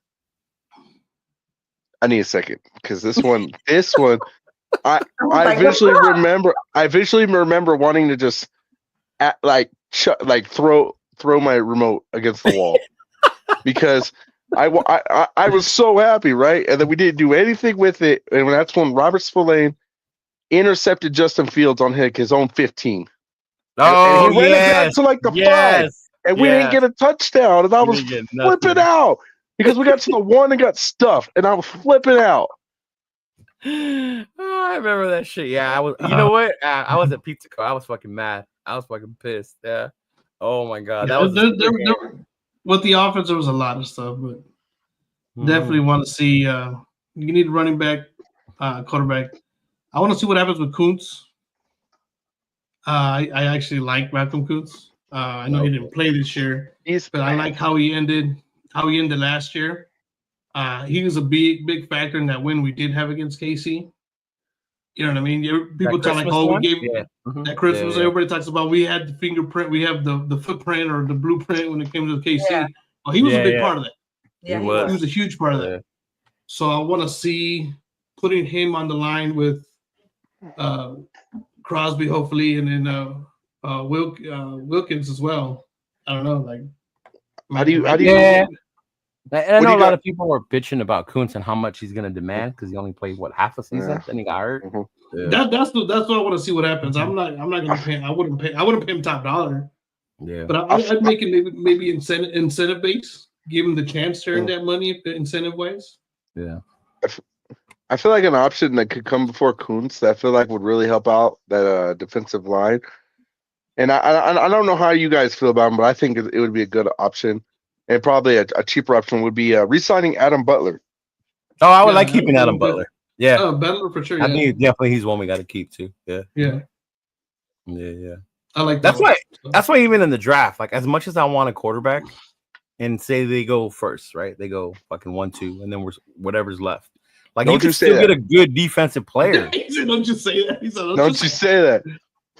I need a second because this one, I visually remember wanting to just throw my remote against the wall because I was so happy, right? And then we didn't do anything with it, and that's when Robert Spillane intercepted Justin Fields on his own 15. Oh, and he went to like the 5, and we didn't get a touchdown, and I was flipping out because we got to the 1 and got stuffed, and I was flipping out. Oh, I remember that shit. Yeah, I was. You know what? I was at Pizza Co. I was fucking mad. I was fucking pissed. Yeah. Oh my god. That was with the offense. There was a lot of stuff, but definitely want to see. You need a running back, quarterback. I want to see what happens with Kuntz. I actually like Malcolm Kuntz. I know he didn't play this year, but I like how he ended last year. He was a big factor in that win we did have against KC. You know what I mean? People talk like, oh, we gave that Christmas. Everybody talks about we had the fingerprint, we have the footprint or the blueprint when it came to the KC. Yeah. Well, he was a big part of that. Yeah, he was a huge part of that. So I want to see putting him on the line with Crosby, hopefully, and then Wilkins as well. I don't know, like how do you? And I know a lot of people were bitching about Kuntz and how much he's going to demand because he only played half a season, then he got hurt. That's what I want to see what happens. I'm not going to pay. I wouldn't pay him top dollar. Yeah, but I'd make it maybe incentive base. give him the chance to earn that money incentive wise. Yeah. I feel like an option that could come before Kuntz that I feel like would really help out that defensive line. And I don't know how you guys feel about him, but I think it would be a good option. And probably a cheaper option would be re-signing Adam Butler. Oh, I would like keeping Adam Butler. Yeah. Oh, Butler for sure. I think definitely he's one we got to keep too. Yeah. Yeah. Yeah. I like that. That's why even in the draft, like as much as I want a quarterback and say they go first, right? They go fucking 1-2, and then we're whatever's left. Like you can still get a good defensive player. Don't you say that. Don't you say that.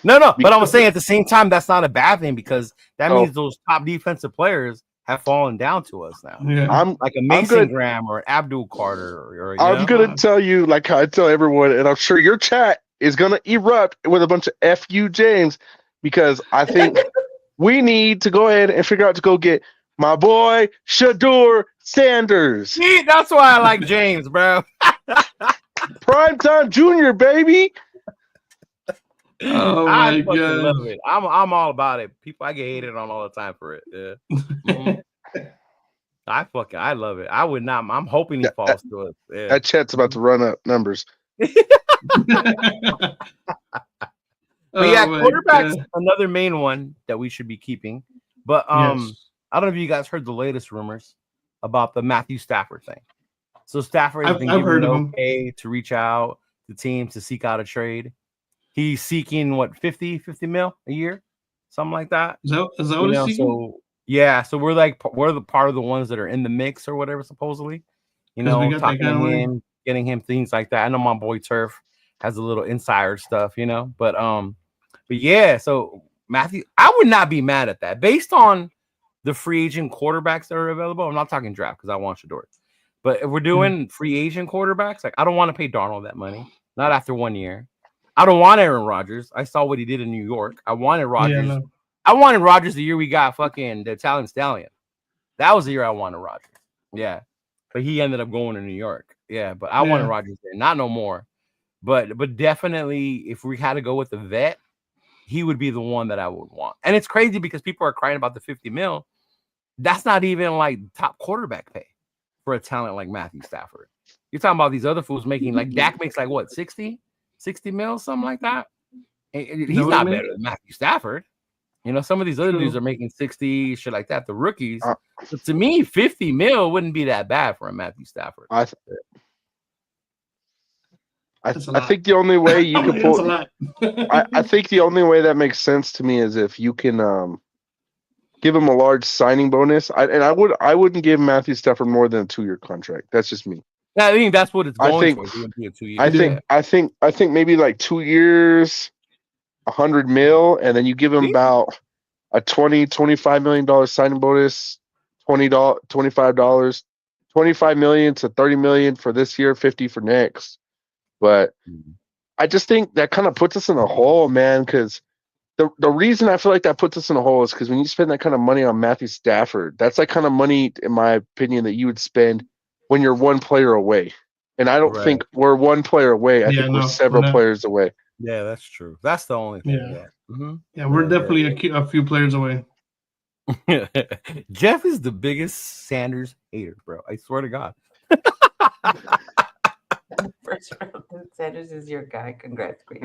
No, but I'm saying at the same time that's not a bad thing because that means those top defensive players have fallen down to us now. Yeah. I'm like a Mason Graham or Abdul Carter. Or I'm gonna tell you, like I tell everyone, and I'm sure your chat is gonna erupt with a bunch of "F you, James," because I think we need to go ahead and figure out to go get my boy Shador Sanders. See, that's why I like James, bro. Primetime Junior, baby. Oh I my God. love it. I'm all about it. People, I get hated on all the time for it. Yeah. I love it. I would not. I'm hoping he falls to us. Yeah. That chat's about to run up numbers. But yeah, quarterback's another main one that we should be keeping. But I don't know if you guys heard the latest rumors about the Matthew Stafford thing. So Stafford has been given okay to reach out to teams to seek out a trade. He's seeking what 50 mil a year, something like that. Is that what he's seeking? So yeah, so we're the part of the ones that are in the mix or whatever, supposedly. You know, talking to him, getting him things like that. I know my boy Turf has a little insider stuff, you know, but yeah. So Matthew, I would not be mad at that based on the free agent quarterbacks that are available. I'm not talking draft because I want Shador, but if we're doing free agent quarterbacks, like I don't want to pay Darnold that money, not after 1 year. I don't want Aaron Rodgers. I saw what he did in New York. I wanted Rodgers. Yeah, no. I wanted Rodgers the year we got fucking the Italian Stallion. That was the year I wanted Rodgers. Yeah. But he ended up going to New York. Yeah. But I wanted Rodgers there. Not no more. But definitely, if we had to go with the vet, he would be the one that I would want. And it's crazy because people are crying about the 50 mil. That's not even like top quarterback pay for a talent like Matthew Stafford. You're talking about these other fools making like Dak makes like what, 60 mil, something like that. And he's not better than Matthew Stafford. You know, some of these other dudes are making 60, shit like that. The rookies. But to me, 50 mil wouldn't be that bad for a Matthew Stafford. I think the only way you can pull. I think the only way that makes sense to me is if you can give him a large signing bonus. I wouldn't give Matthew Stafford more than a 2-year contract. That's just me. Yeah, I think that's what it's going for. I think maybe like 2 years, 100 mil, and then you give him about a $25 million signing bonus, $25 million to $30 million for this year, 50 for next. But I just think that kind of puts us in a hole, man, because the reason I feel like that puts us in a hole is because when you spend that kind of money on Matthew Stafford, that's like kind of money, in my opinion, that you would spend when you're one player away. And I don't think we're one player away. I think we're several players away. Yeah, that's true. That's the only thing. Yeah, we're definitely a few players away. Jeff is the biggest Sanders hater, bro. I swear to God. First round, Sanders is your guy. Congrats, Queen.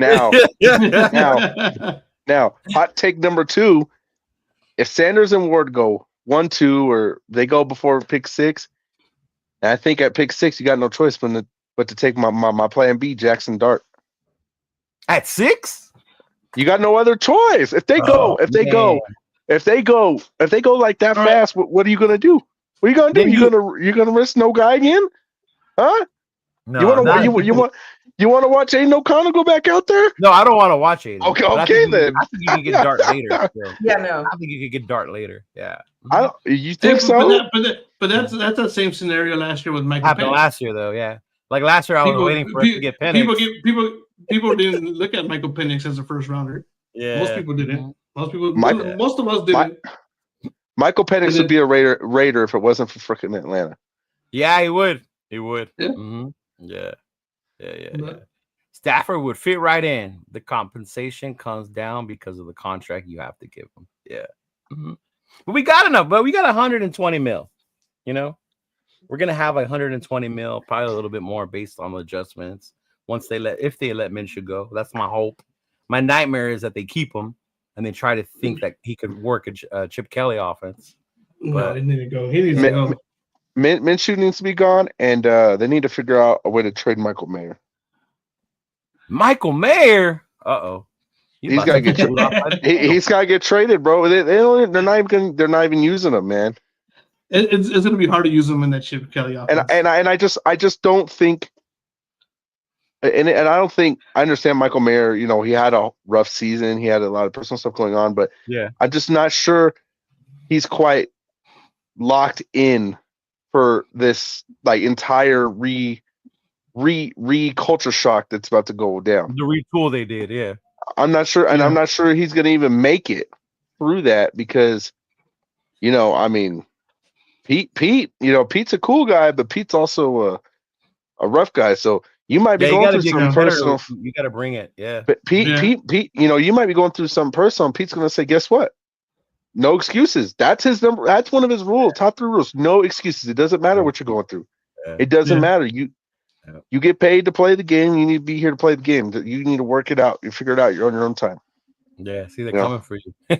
Now, hot take number 2. If Sanders and Ward go 1-2 or they go before pick 6, and I think at pick 6 you got no choice but to take my plan B, Jackson Dart. At 6? You got no other choice. If they go like that fast, what are you gonna do? What are you gonna do? You gonna risk no guy again? Huh? No, you want to watch Aiden O'Connell go back out there? No, I don't want to watch Aiden. Okay, then. I think you can get Dart later. Yeah, no. I think you could get Dart later. Yeah. You think so? But that's that same scenario last year with Michael. Happened last year though, yeah. Like last year, I was waiting for us to get Penix. People didn't look at Michael Penix as a first rounder. Yeah, most people didn't. Most of us didn't. Michael Penix would be a Raider if it wasn't for freaking Atlanta. Yeah, he would. Yeah. Mm-hmm. Yeah. Stafford would fit right in. The compensation comes down because of the contract you have to give him. Yeah. Mm-hmm. But we got enough. But we got 120 mil. You know, we're gonna have like 120 mil, probably a little bit more based on the adjustments. If they let Minshew go, that's my hope. My nightmare is that they keep him and they try to think that he could work a Chip Kelly offense. No, he needs to go. He needs to go. Minshew needs to be gone, and they need to figure out a way to trade Michael Mayer. Michael Mayer? Uh-oh. He's got to get traded. He's got to get traded, bro. They're not even using him, man. It's going to be hard to use him in that Chip Kelly offense. And I just don't think. And I don't think I understand Michael Mayer. You know, he had a rough season. He had a lot of personal stuff going on, but yeah, I'm just not sure he's quite locked in for this like entire culture shock that's about to go down. The retool they did, yeah. I'm not sure, and I'm not sure he's going to even make it through that because, you know, I mean, Pete, you know, Pete's a cool guy, but Pete's also a rough guy. So you might be going through some personal. You got to bring it, yeah. But Pete, you know, you might be going through something personal. And Pete's going to say, "Guess what? No excuses. That's his number. That's one of his rules. Top 3 rules: no excuses. It doesn't matter what you're going through. It doesn't matter. You get paid to play the game. You need to be here to play the game. You need to work it out. You figure it out. You're on your own time." Yeah, see, they're coming for you. You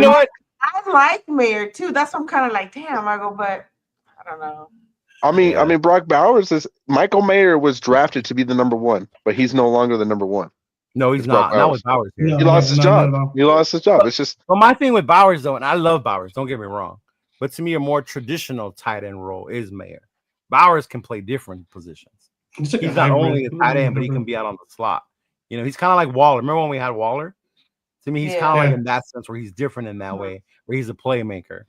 know what? I like Mayer too. That's what I'm kind of like, damn, I go, but I don't know. I mean, Brock Bowers is Michael Mayer was drafted to be the number 1, but he's no longer the number 1. No, he's not. Not with Bowers. He lost his job. He lost his job. It's just. But my thing with Bowers, though, and I love Bowers. Don't get me wrong, but to me, a more traditional tight end role is Mayer. Bowers can play different positions. He's not only a tight end, but he can be out on the slot. You know, he's kind of like Waller. Remember when we had Waller? To me, he's kind of like in that sense where he's different in that way, where he's a playmaker.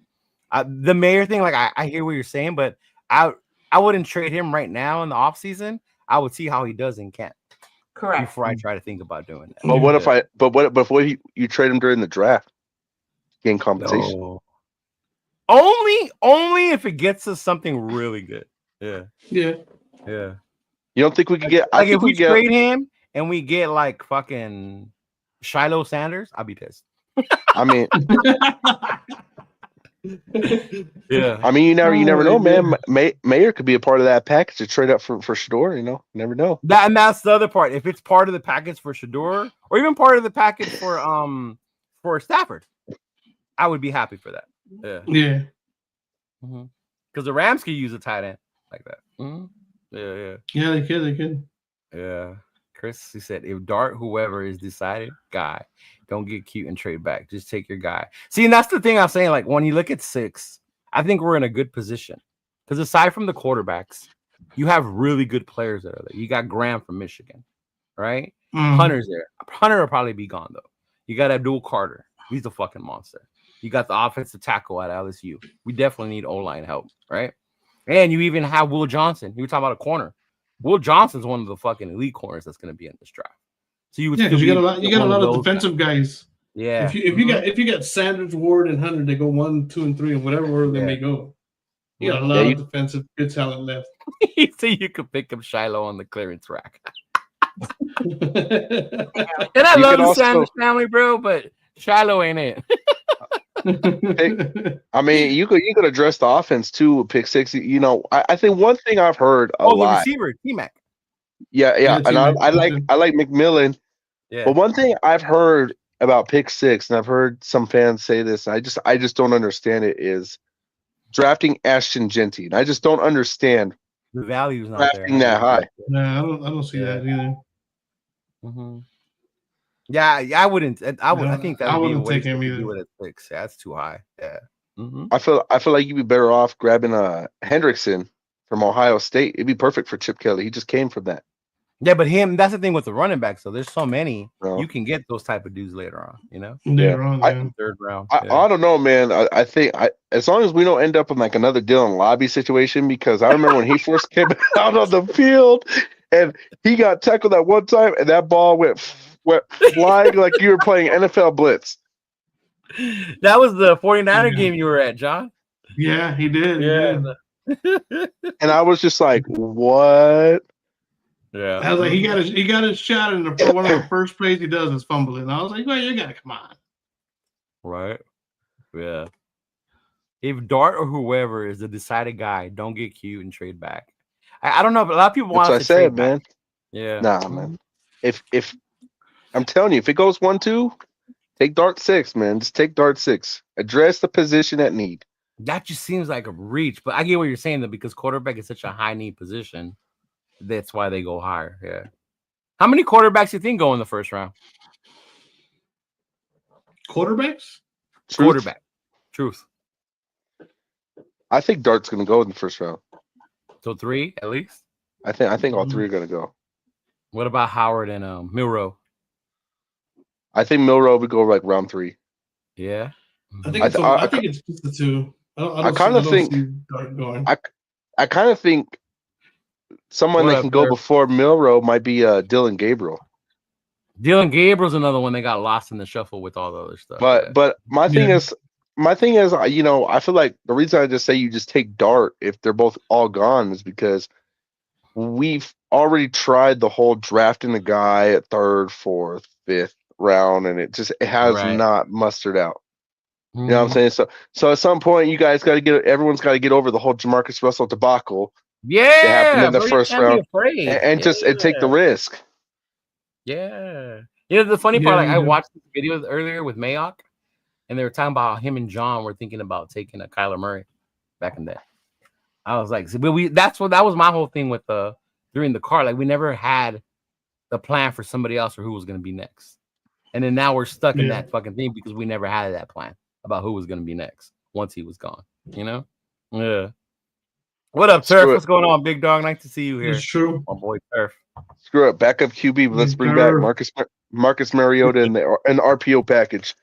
The Mayer thing, like I hear what you're saying, but I wouldn't trade him right now in the offseason. I would see how he does in camp. Correct. Before I try to think about doing that. But what if before you trade him during the draft? Gain compensation. No. Only if it gets us something really good. Yeah. You don't think we could get? Like if we trade him and we get like fucking Shiloh Sanders, I'll be pissed. I mean, yeah. I mean, you never know, man. Mayer could be a part of that package to trade up for Shador. You know, you never know. And that's the other part. If it's part of the package for Shador, or even part of the package for Stafford, I would be happy for that. Yeah. Because the Rams could use a tight end like that. Yeah, they could. Yeah. Chris, he said, if Dart, whoever is decided, guy, don't get cute and trade back. Just take your guy. See, and that's the thing I'm saying. Like, when you look at 6, I think we're in a good position. Because aside from the quarterbacks, you have really good players that are there. You got Graham from Michigan, right? Hunter's there. Hunter will probably be gone, though. You got Abdul Carter. He's a fucking monster. You got the offensive tackle at LSU. We definitely need O-line help, right? And you even have Will Johnson. You were talking about a corner. Will Johnson's one of the fucking elite corners that's going to be in this draft. So you would because you got a lot of defensive guys. Yeah. If you got Sanders, Ward, and Hunter, they go 1, 2, and 3, and whatever order they may go. You got a lot of defensive good talent left. So you could pick up Shiloh on the clearance rack. And I love the Sanders family, bro, but Shiloh ain't it. I mean, you could address the offense too with pick 6. You know, I think one thing I've heard a lot. The receiver, T-Mac. Yeah, and I like McMillan. Yeah. But one thing I've heard about pick 6, and I've heard some fans say this, and I just don't understand it, is drafting Ashton Genty. And I just don't understand the value's not drafting that high. No, I don't see that either. Yeah, I wouldn't. I think that would be a take him either. Do it at 6. Yeah, that's too high. Yeah. I feel like you'd be better off grabbing Hendrickson from Ohio State. It'd be perfect for Chip Kelly. He just came from that. Yeah, but that's the thing with the running back. So there's so many you can get those type of dudes later on. You know, third round. I don't know, man. I think as long as we don't end up in like another Dylan Lobby situation, because I remember when he first came out on the field and he got tackled that one time and that ball went flying like you were playing NFL blitz. That was the 49er game you were at, John. Yeah, he did. Yeah. And I was just like, what? Yeah. I was like, he got his shot in one of the first plays he does is fumbling. I was like, well, you gotta come on. Right. Yeah. if Dart or whoever is the decided guy, don't get cute and trade back. I don't know, but a lot of people want That's to what I trade said, man. back. Yeah. Nah, man. If I'm telling you, if it goes 1-2, take Dart 6, man. Just take Dart 6. Address the position at need. That just seems like a reach, but I get what you're saying though, because quarterback is such a high need position. That's why they go higher. Yeah. How many quarterbacks do you think go in the first round? Quarterbacks? Quarterback. Truth. I think Dart's gonna go in the first round. So 3 at least. I think all 3 are gonna go. What about Howard and Milroe? I think Milroe would go like round 3. Yeah. I think it's just the 2. I kind of think Dart going. I kind of think someone that can go before Milroe might be Dylan Gabriel. Dylan Gabriel's another one that got lost in the shuffle with all the other stuff. But my thing is, you know, I feel like the reason I just say you just take Dart if they're both all gone is because we've already tried the whole drafting the guy at 3rd, 4th, 5th round, and it has not mustered out. You know what I'm saying? So at some point, you guys got to everyone's got to get over the whole Jamarcus Russell debacle. Yeah, that happened in the first round, and take the risk. Yeah. You know, the funny part, like I watched this video earlier with Mayock, and they were talking about him and John were thinking about taking a Kyler Murray back in that. I was like, that was my whole thing with during the car. Like we never had the plan for somebody else or who was going to be next. And then now we're stuck in that fucking thing because we never had that plan about who was going to be next once he was gone, you know? Yeah. What up, Turf? What's going on, big dog? Nice to see you here. It's true. My boy, Turf. Screw it. Backup QB. But let's bring back Marcus Mariota in the RPO package.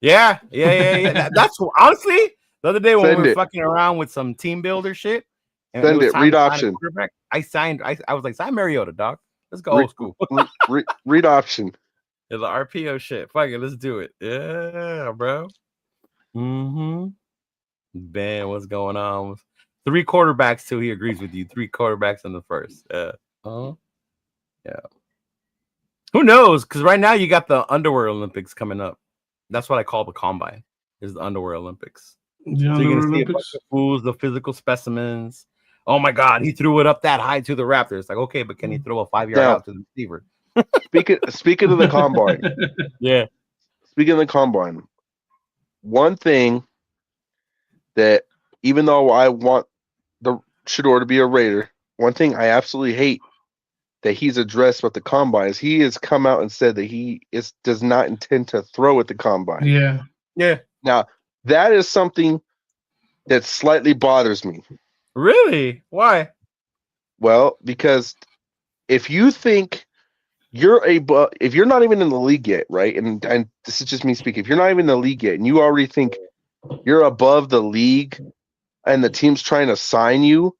Yeah. That's honestly the other day when we were fucking around with some team builder shit. And Send it. Read option. I was like, sign Mariota, dog. Let's go old school. Read option. Yeah, the RPO shit. Fuck it, let's do it. Yeah, bro. Ben, what's going on? 3 quarterbacks till he agrees with you. 3 quarterbacks in the first. Yeah. Who knows? Because right now you got the underwear Olympics coming up. That's what I call the combine. Is the underwear Olympics. So you're gonna see a bunch of fools, the physical specimens. Oh my God, he threw it up that high to the Raptors. Like, okay, but can he throw a 5-yard out to the receiver? Speaking of the combine, yeah. Speaking of the combine, one thing that even though I want the Shedeur to be a Raider, one thing I absolutely hate that he's addressed with the combine is he has come out and said that he does not intend to throw at the combine. Yeah. Now that is something that slightly bothers me. Really? Why? Well, because if you think if you're not even in the league yet, right? And this is just me speaking. If you're not even in the league yet, and you already think you're above the league, and the team's trying to sign you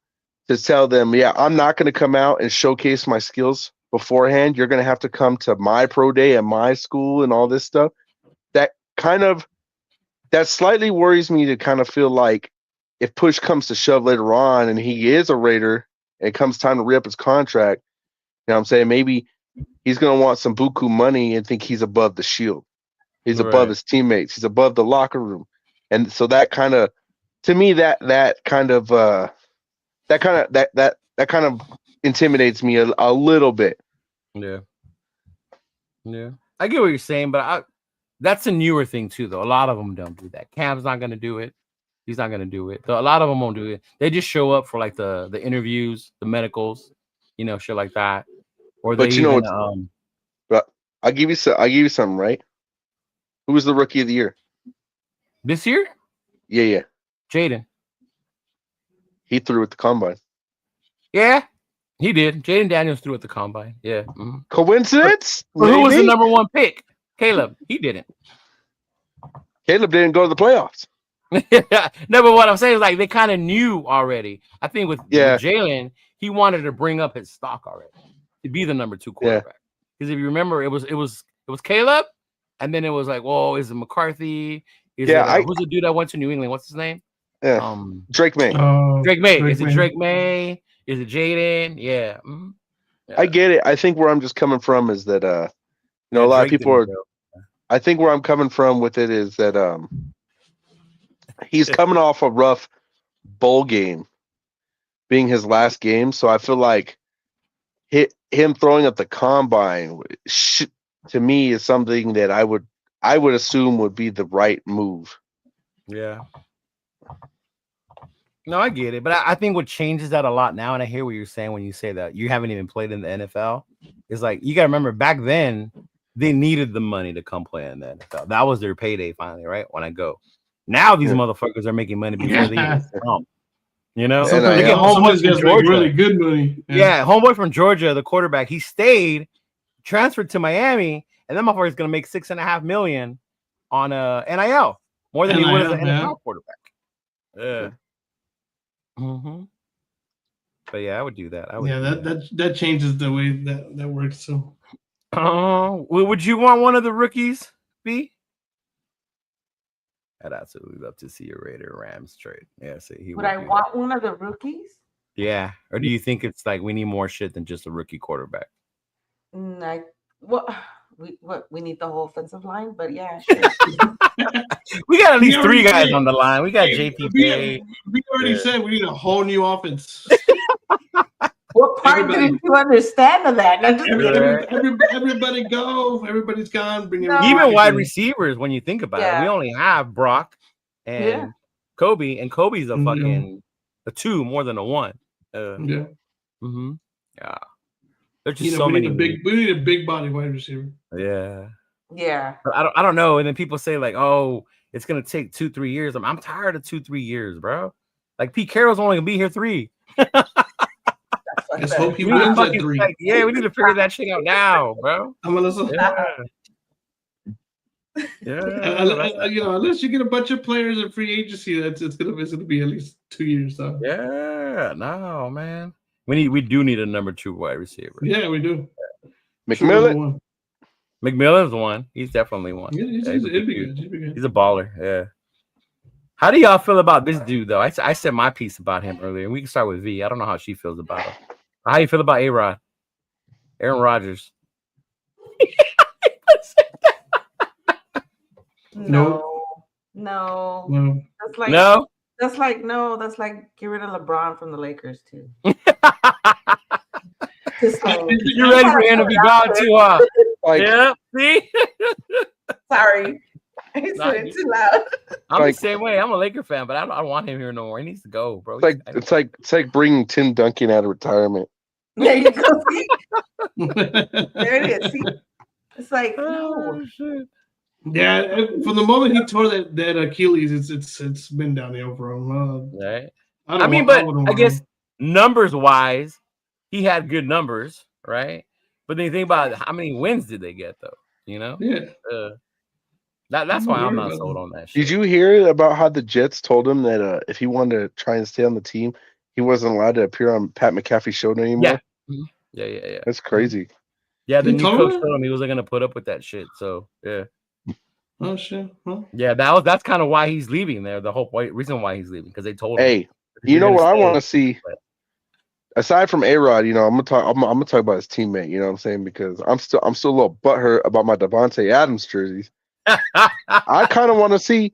to tell them, yeah, I'm not going to come out and showcase my skills beforehand. You're going to have to come to my pro day at my school and all this stuff. That slightly worries me to kind of feel like if push comes to shove later on, and he is a Raider, and it comes time to re-up his contract, you know what I'm saying? Maybe he's going to want some buku money and think he's above the shield. He's above his teammates. He's above the locker room. And so that kind of, to me, that kind of intimidates me a little bit. Yeah. I get what you're saying, but that's a newer thing too, though. A lot of them don't do that. Cam's not going to do it. He's not going to do it. So a lot of them won't do it. They just show up for like the interviews, the medicals, you know, shit like that. Or they but I'll give you something, right? Who was the rookie of the year this year? Yeah. Jaden. He threw at the combine. Yeah, he did. Jaden Daniels threw at the combine. Yeah. Mm-hmm. Coincidence? But who was the number 1 pick? Caleb. He didn't. Caleb didn't go to the playoffs. No, but what I'm saying is like they kind of knew already. I think with Jalen, he wanted to bring up his stock already to be the number 2 quarterback. Because if you remember, it was Caleb, and then it was like, whoa, is it McCarthy? Who's the dude that went to New England? What's his name? Yeah. Drake May. Drake May. Is it Drake May? Is it Jaden? Yeah. Mm-hmm. I get it. I think where I'm just coming from is that a lot of people are. I think where I'm coming from with it is that he's coming off a rough bowl game, being his last game. So I feel like him throwing at the combine to me is something that I would assume would be the right move. Yeah. No, I get it, but I think what changes that a lot now, and I hear what you're saying when you say that you haven't even played in the NFL, is like you gotta remember back then they needed the money to come play in the NFL. That was their payday finally, right? When I go. Now these motherfuckers are making money before they even come. You know, Look at homeboy from Georgia. Really good money. Yeah, homeboy from Georgia, the quarterback, he stayed, transferred to Miami, and then motherfucker's gonna make $6.5 million on NIL, more than he would as an NFL quarterback. Yeah. Mm-hmm. But yeah, I would do that. That changes the way that works. So, would you want one of the rookies, B? I'd absolutely love to see a Raider Rams trade. Yeah, see, would I want one of the rookies? Yeah, or do you think it's like we need more shit than just a rookie quarterback? We need the whole offensive line, but yeah, sure. We got at least 3 guys on the line. We got JPK. We already said we need a whole new offense. What part didn't you understand of that? Everybody go. Everybody's gone. Even wide receivers, when you think about it, we only have Brock and Kobe, and Kobe's a fucking a 2 more than a 1. Yeah. There's just so many. We need a big body wide receiver. Yeah. Yeah. I don't know. And then people say like, oh, it's gonna take 2-3 years. I'm tired of 2-3 years, bro. Like Pete Carroll's only gonna be here 3. Let's hope he wins at 3. Like, yeah, we need to figure that shit out now, bro. Unless you get a bunch of players in free agency, it's gonna be at least 2 years though. Yeah, no, man. We do need a number 2 wide receiver. Yeah, we do. McMillan. McMillan's one. He's definitely one. Yeah, it'd be good. He's a baller. Yeah. How do y'all feel about this dude though? I said my piece about him earlier. We can start with V. I don't know how she feels about him. How you feel about A-Rod? Aaron Rodgers. No. That's like get rid of LeBron from the Lakers too. You're ready for him to be gone too, huh? Yeah, see? Sorry. I said it too loud. I'm the same way. I'm a Laker fan, but I don't want him here no more. He needs to go, bro. It's like bringing Tim Duncan out of retirement. There you go. See? There it is. See? It's like, no. Shit. Yeah, from the moment he tore that Achilles, it's been downhill for him. Right. I guess numbers wise, he had good numbers, right? But then you think about how many wins did they get, though? You know? Yeah. That's why I'm not sold on that shit. Did you hear about how the Jets told him that if he wanted to try and stay on the team, he wasn't allowed to appear on Pat McAfee's show anymore? Yeah. That's crazy. Yeah, the new coach told him he wasn't gonna put up with that shit. So yeah. Oh shit. Huh? Yeah, that's kind of why he's leaving there. The whole reason why he's leaving, because they told him. Hey, you know what I want to see? Aside from A-Rod, I'm gonna talk about his teammate. You know what I'm saying? Because I'm still a little butthurt about my Devontae Adams jerseys. I kind of want to see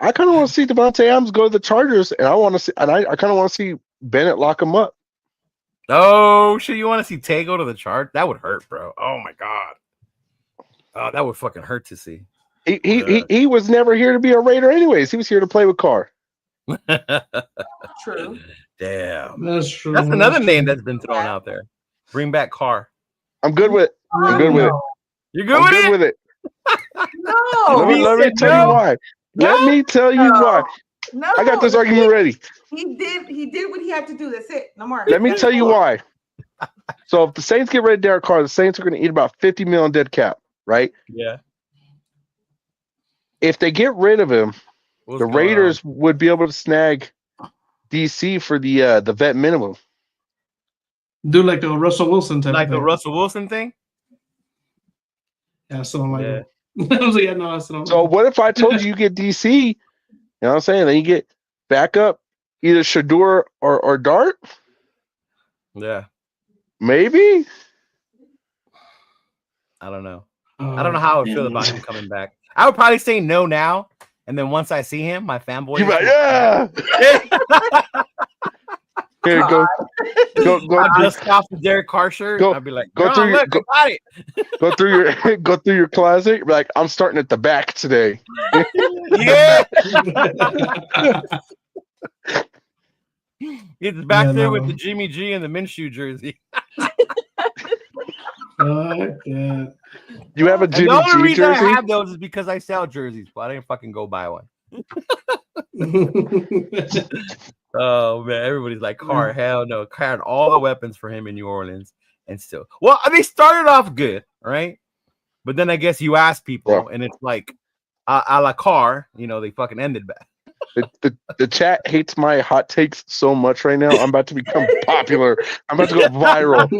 Devontae Adams go to the Chargers, and I kind of want to see Bennett lock him up. Oh shit! You want to see Tay go to the Chargers? That would hurt, bro. Oh my god. Oh, that would fucking hurt to see. He was never here to be a Raider, anyways. He was here to play with Carr. True. Damn. That's true. That's another name that's been thrown out there. Bring back Carr. I'm good with it. I'm good with it. You're good with it? No. Let me tell you why. Let me tell you why. No. I got this argument ready. He did what he had to do. That's it. No more. Let me tell you why. So if the Saints get rid of Derek Carr, the Saints are going to eat about $50 million dead cap, right? Yeah. If they get rid of him, the Raiders would be able to snag DC for the vet minimum. Do like the Russell Wilson type. Like of the thing. Russell Wilson thing? Yeah, something like that. I was like, yeah, no, so what if I told you get DC? You know what I'm saying? Then you get backup either Shador or Dart. Yeah. Maybe. I don't know. I don't know how I would feel about him coming back. I would probably say no now And then once I see him, my fanboy. You're like, yeah. Here, go. I just off the Derek Carr shirt. I'd be like, go through your, got it. go through your closet. Be like, I'm starting at the back today. Yeah. It's back there with the Jimmy G and the Minshew jersey. You have a Jimmy the only G reason jersey? I have those is because I sell jerseys, but I didn't fucking go buy one. Oh man, everybody's like, Carr, hell no. Carr had all the weapons for him in New Orleans, and still, well, they started off good, right? But then I guess you ask people, and it's like, a la Carr, they fucking ended bad. The chat hates my hot takes so much right now. I'm about to become popular. I'm about to go viral.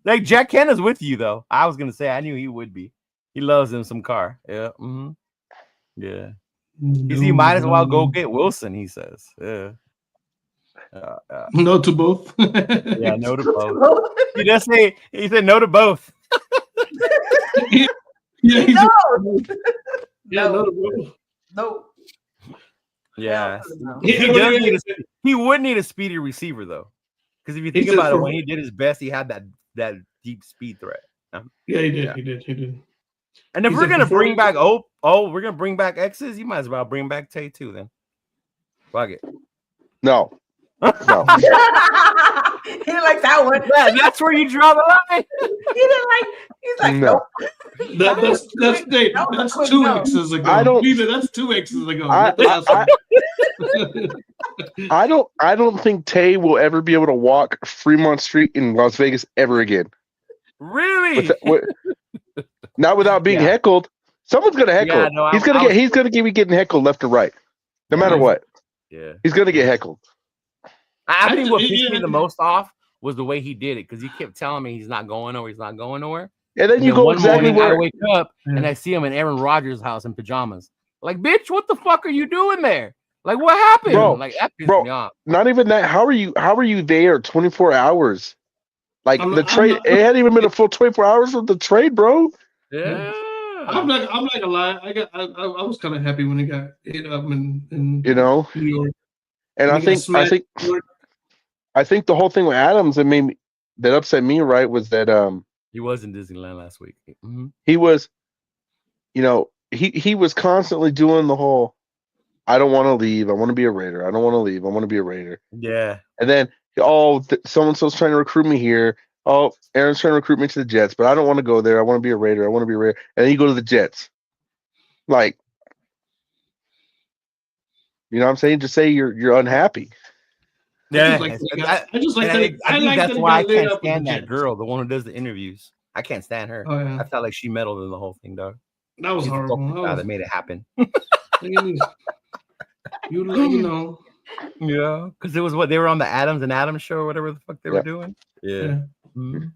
Like Jack Kenna's with you though. I was gonna say I knew he would be. He loves him some Carr. Yeah. Mm-hmm. Yeah. He might as well go get Wilson, he says. Yeah. No to both. Yeah, no to both. He said no to both. Yeah, no. No to both. No. Yeah. No. He would need a speedy receiver though. Because if you think about it, when he did his best, he had that deep speed threat. Yeah, he did. He did. And if we're gonna bring back we're gonna bring back X's, you might as well bring back Tay too then. Fuck it. No. He didn't like that one. That's where you draw the line. He didn't like. He's like, no. That's 2 X's ago. That's 2 X's ago. I don't think Tay will ever be able to walk Fremont Street in Las Vegas ever again. Really? Not without being heckled. Someone's gonna heckle. Yeah, no, he's gonna be getting heckled left or right, no matter what. Yeah, he's gonna get heckled. I think what pissed me the most off was the way he did it, because he kept telling me he's not going nowhere. And then you go exactly where I wake up and I see him in Aaron Rodgers' house in pajamas. Like, bitch, what the fuck are you doing there? Like, what happened? Bro, like, that pissed me off. Not even that. How are you there 24 hours? Like it hadn't even been a full 24 hours of the trade, bro. Yeah. I'm not gonna lie. I was kind of happy when he got hit up in New York. And I think the whole thing with Adams that upset me, right, was that he was in Disneyland last week. Mm-hmm. He was, he was constantly doing the whole, I don't want to leave. I want to be a Raider. I don't want to leave. I want to be a Raider. Yeah. So-and-so's trying to recruit me here. Oh, Aaron's trying to recruit me to the Jets, but I don't want to go there. I want to be a Raider. And then you go to the Jets. Like, you know what I'm saying? Just say you're unhappy. Yeah. I think that's why I can't stand that girl, the one who does the interviews. I can't stand her. Oh, yeah. I felt like she meddled in the whole thing, dog. That was horrible. That made it happen. Yeah, because it was they were on the Adams and Adams show or whatever the fuck they were doing. Yeah. Mm-hmm.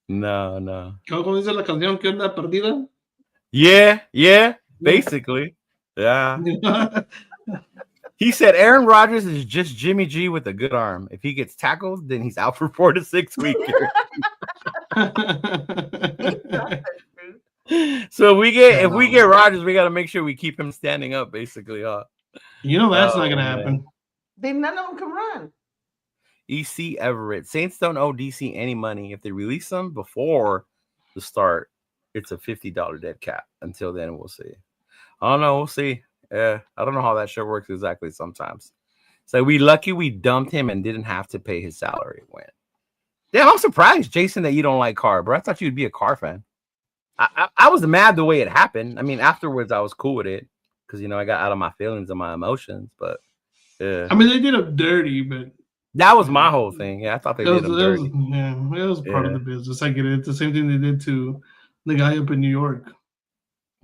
No. ¿Cómo dice la canción? ¿Qué onda perdida? Yeah, basically. Yeah. He said Aaron Rodgers is just Jimmy G with a good arm. If he gets tackled, then he's out for 4 to 6 weeks. So if we get Rodgers, we got to make sure we keep him standing up, basically. That's not going to happen. None of them can run. EC Everett. Saints don't owe DC any money. If they release them before the start, it's a $50 dead cap. Until then, we'll see. I don't know. We'll see. Yeah, I don't know how that shit works exactly sometimes. So we lucky we dumped him and didn't have to pay his salary. Damn, I'm surprised, Jason, that you don't like Carr, bro. I thought you'd be a Carr fan. I was mad the way it happened. I mean, afterwards, I was cool with it because, I got out of my feelings and my emotions. But, yeah. I mean, they did him dirty, but... That was my whole thing. Yeah, I thought they did him dirty. It was part of the business. I get it. It's the same thing they did to the guy up in New York.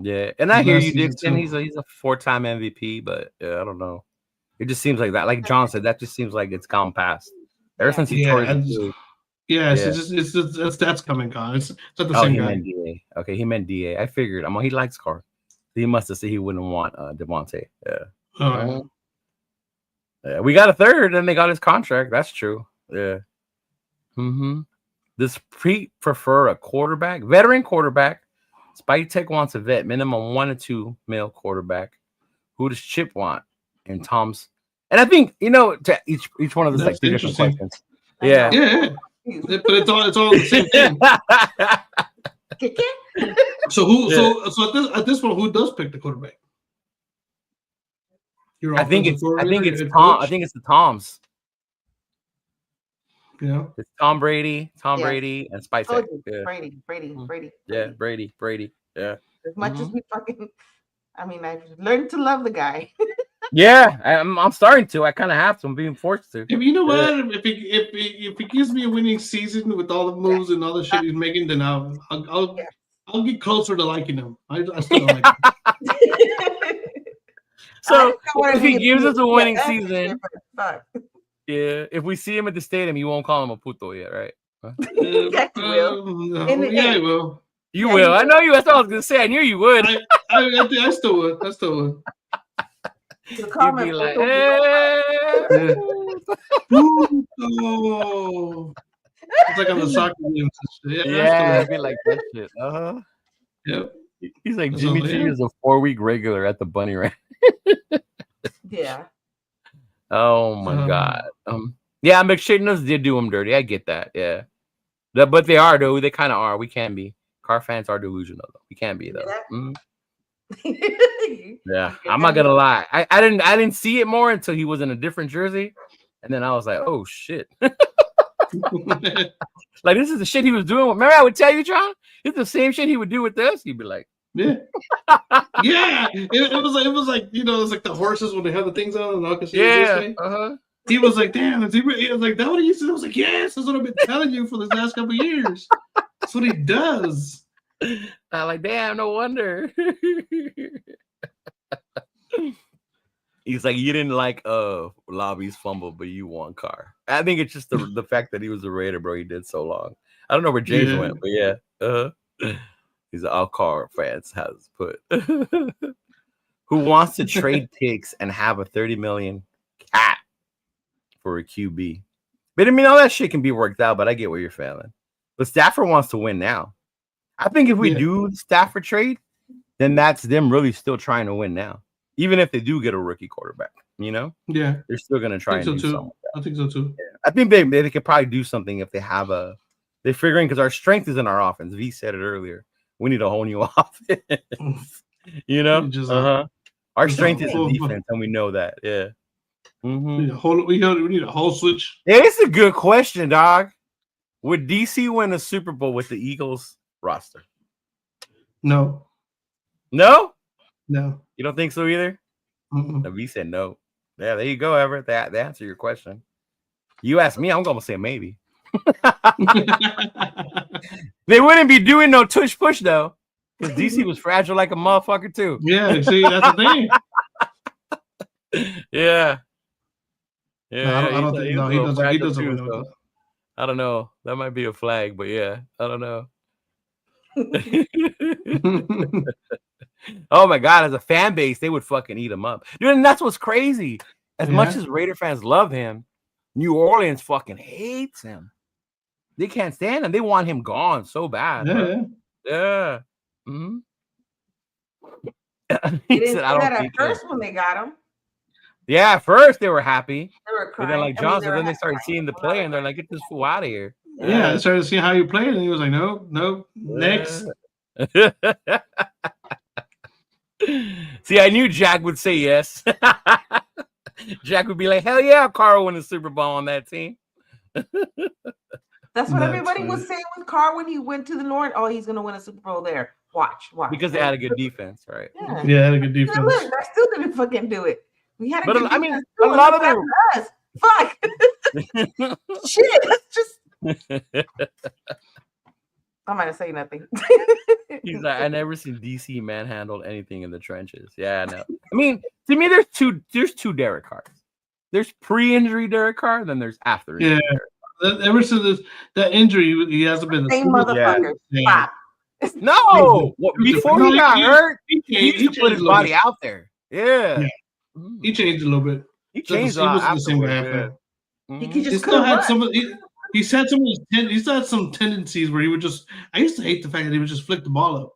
Yeah, and I hear you, Dixon. He's a 4-time MVP, but I don't know. It just seems like that. Like John said, that just seems like it's gone past. Ever since he tore it. It's just that's coming on. It's not the same guy. Meant DA. Okay, he meant DA. I figured. He likes Carr. He must have said he wouldn't want Devontae. Yeah. Yeah. We got a third, and they got his contract. That's true. Yeah. Mm-hmm. Does Pete prefer a veteran quarterback, Spike Tech wants a vet, minimum 1 to 2 mil quarterback. Who does Chip want? And Tom's, and I think to each one of those like 2 different questions. Yeah. But it's all the same thing. So at this point, who does pick the quarterback? I think it's Tom. I think it's the Toms. Yeah, it's Tom Brady, and Spike Tech. Yeah. Brady. Yeah, Brady. Yeah. As much as we I've learned to love the guy. Yeah, I'm starting to. I kind of have to. I'm being forced to. If you know what, if he gives me a winning season with all the moves and all the shit he's making, then I'll get closer to liking him. I still don't like him. So if he gives us a winning season, if we see him at the stadium, you won't call him a puto yet, right? I will. You will. I know you. That's what I was gonna say. I knew you would. I still would. You'd be like, puto. It's like on the soccer games. Yeah, I'd be like that shit. Yep. He's like Jimmy G is a 4-week regular at the Bunny Ranch. Yeah. Oh my God. Yeah, McShitness did do him dirty. I get that. Yeah. But they are though. They kind of are. We can be. Car fans are delusional though. We can be though. Yeah. I'm not gonna lie. I didn't see it more until he was in a different jersey, and then I was like, oh shit. Like this is the shit he was doing. Remember, I would tell you, John, it's the same shit he would do with us. You'd be like, yeah. It was like it's like the horses when they have the things on. He was like, damn. He was like, that what he used to do? I was like, yes, that's what I've been telling you for the last couple of years. That's what he does. I'm like, damn, no wonder. He's like, you didn't like Lobby's fumble, but you won Carr. I think it's just the fact that he was a Raider, bro. He did so long. I don't know where James went, but yeah. He's all Carr fans has put. Who wants to trade picks and have a $30 million cap for a QB? But I mean, all that shit can be worked out, but I get what you're feeling. But Stafford wants to win now. I think if we do Stafford trade, then that's them really still trying to win now. Even if they do get a rookie quarterback, Yeah. They're still going to try and do something. I think so too. Yeah. I think they could probably do something if they have they're figuring, because our strength is in our offense. V said it earlier. We need a whole new offense. Our strength is in defense, and we know that. Yeah. Mm-hmm. We need a whole switch. Yeah, it's a good question, dog. Would DC win a Super Bowl with the Eagles roster? No. No? No. You don't think so either? No, V said no. Yeah, there you go, Everett. That answer your question. You asked me, I'm going to say maybe. They wouldn't be doing no tush push, though, because DC was fragile like a motherfucker, too. Yeah, see, that's the thing. Yeah. Yeah, I don't think he doesn't. I don't know. That might be a flag, but yeah, I don't know. Oh my God, as a fan base, they would fucking eat him up. Dude, and that's what's crazy. As much as Raider fans love him, New Orleans fucking hates him. They can't stand him. They want him gone so bad. Yeah. Mm-hmm. He didn't say that at first when they got him. Yeah, at first they were happy. They were crying. But then, like Johnson, then they started seeing the play, and they're like, "Get this fool out of here." Yeah, they started seeing how you played, and he was like, "No, next." See, I knew Jack would say yes. Jack would be like, "Hell yeah, Carl won the Super Bowl on that team." That's what everybody was saying with Carr when he went to the North. Oh, he's gonna win a Super Bowl there. Watch. Because they had a good defense, right? Yeah, they had a good defense. Look, I still didn't fucking do it. We had a good defense. A lot of them. Fuck. Shit. Let's just. I'm not gonna say nothing. He's like, I never seen DC manhandle anything in the trenches. Yeah, no. I mean, to me, there's two Derek Carrs. There's pre-injury Derek Carr, then there's after. Yeah. Ever since that injury, he hasn't been the same motherfucker. Stop. No, before he got hurt, he used to put his body out there. Yeah. He changed a little bit. He changed a lot. He still had some. He's had some tendencies where he would just. I used to hate the fact that he would just flick the ball up.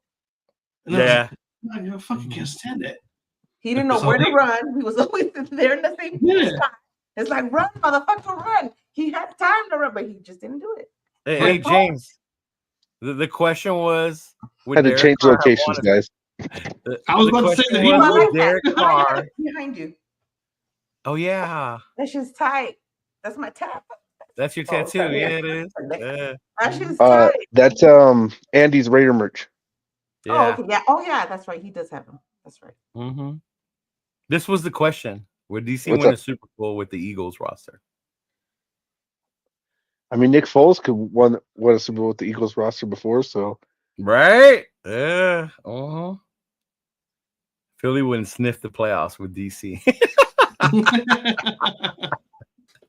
Yeah. I fucking can't stand that. He didn't know where to run. He was always there in the same spot. It's like, run, motherfucker, run. He had time to run, but he just didn't do it. Hey, James. The question was, had to change locations, guys. I was about to say that he was Derek Carr behind you. Oh yeah, that's just tight. That's my tap. That's your tattoo. Yeah, it is. Yeah. That's just tight. That's Andy's Raider merch. Yeah. Oh, okay. Yeah. Oh yeah, that's right. He does have them. That's right. Mm-hmm. This was the question: would DC win a Super Bowl with the Eagles roster? I mean, Nick Foles could win a Super Bowl with the Eagles roster before, so right? Yeah. Philly wouldn't sniff the playoffs with DC.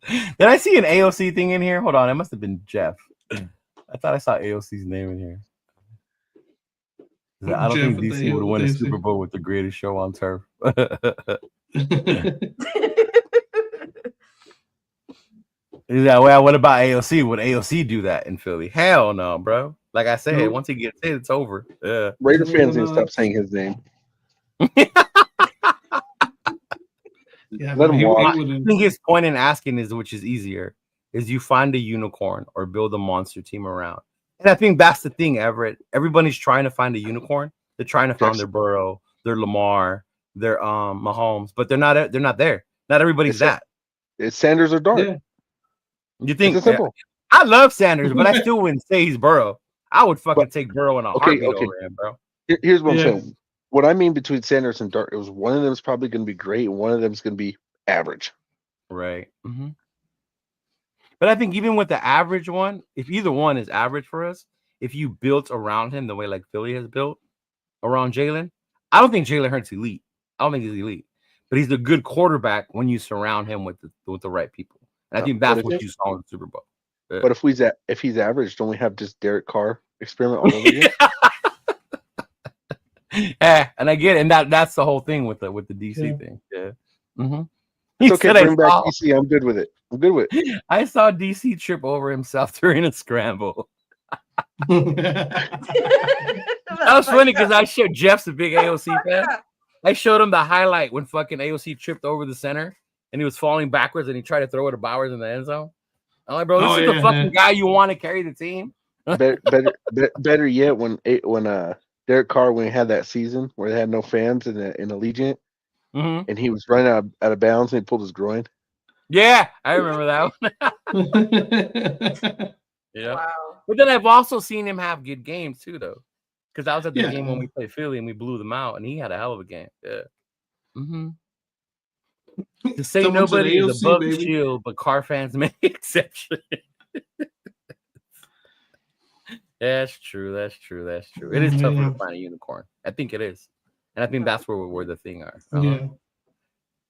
Did I see an AOC thing in here? Hold on, it must have been Jeff. I thought I saw AOC's name in here. I don't think DC would win a Super Bowl with the greatest show on turf. Yeah, well, what about AOC? Would AOC do that in Philly? Hell no, bro. Like I said, once he gets it, it's over. Yeah. Raider fans need to stop saying his name. Yeah, let him walk. I think his point in asking is, which is easier, is you find a unicorn or build a monster team around. And I think that's the thing, Everett. Everybody's trying to find a unicorn. They're trying to find their Burrow, their Lamar, their Mahomes, but they're not there. Not everybody's that. It's Sanders or Dart. Yeah. You think it's simple. I love Sanders, but I still wouldn't say he's Burrow. I would fucking take Burrow in a heartbeat over him, bro. Here's what I'm saying. What I mean between Sanders and Dart, it was one of them is probably going to be great, and one of them is going to be average. Right. Mm-hmm. But I think even with the average one, if either one is average for us, if you built around him the way like Philly has built around Jalen, I don't think Jalen Hurts elite. I don't think he's elite, but he's a good quarterback when you surround him with the right people. And I think that's what you saw in the Super Bowl. But if he's average, don't we have just Derek Carr experiment all over again? Yeah, and I get it, and that's the whole thing with the DC thing. Yeah. Mm-hmm. It's okay, bring back DC. I'm good with it. I saw DC trip over himself during a scramble. That was funny because I showed Jeff's a big AOC fan. I showed him the highlight when fucking AOC tripped over the center and he was falling backwards and he tried to throw it to Bowers in the end zone. I'm like, bro, this is the fucking guy you want to carry the team. better yet, when Derek Carr, when he had that season where they had no fans in Allegiant, and he was running out of bounds and he pulled his groin. Yeah, I remember that one. Yeah. Wow. But then I've also seen him have good games too, though. Because I was at the game when we played Philly and we blew them out, and he had a hell of a game. Yeah. Mm-hmm. To say nobody is above the shield, but Carr fans make exception. That's true. It is tougher to find a unicorn. I think it is. And I think that's where the thing are. Yeah.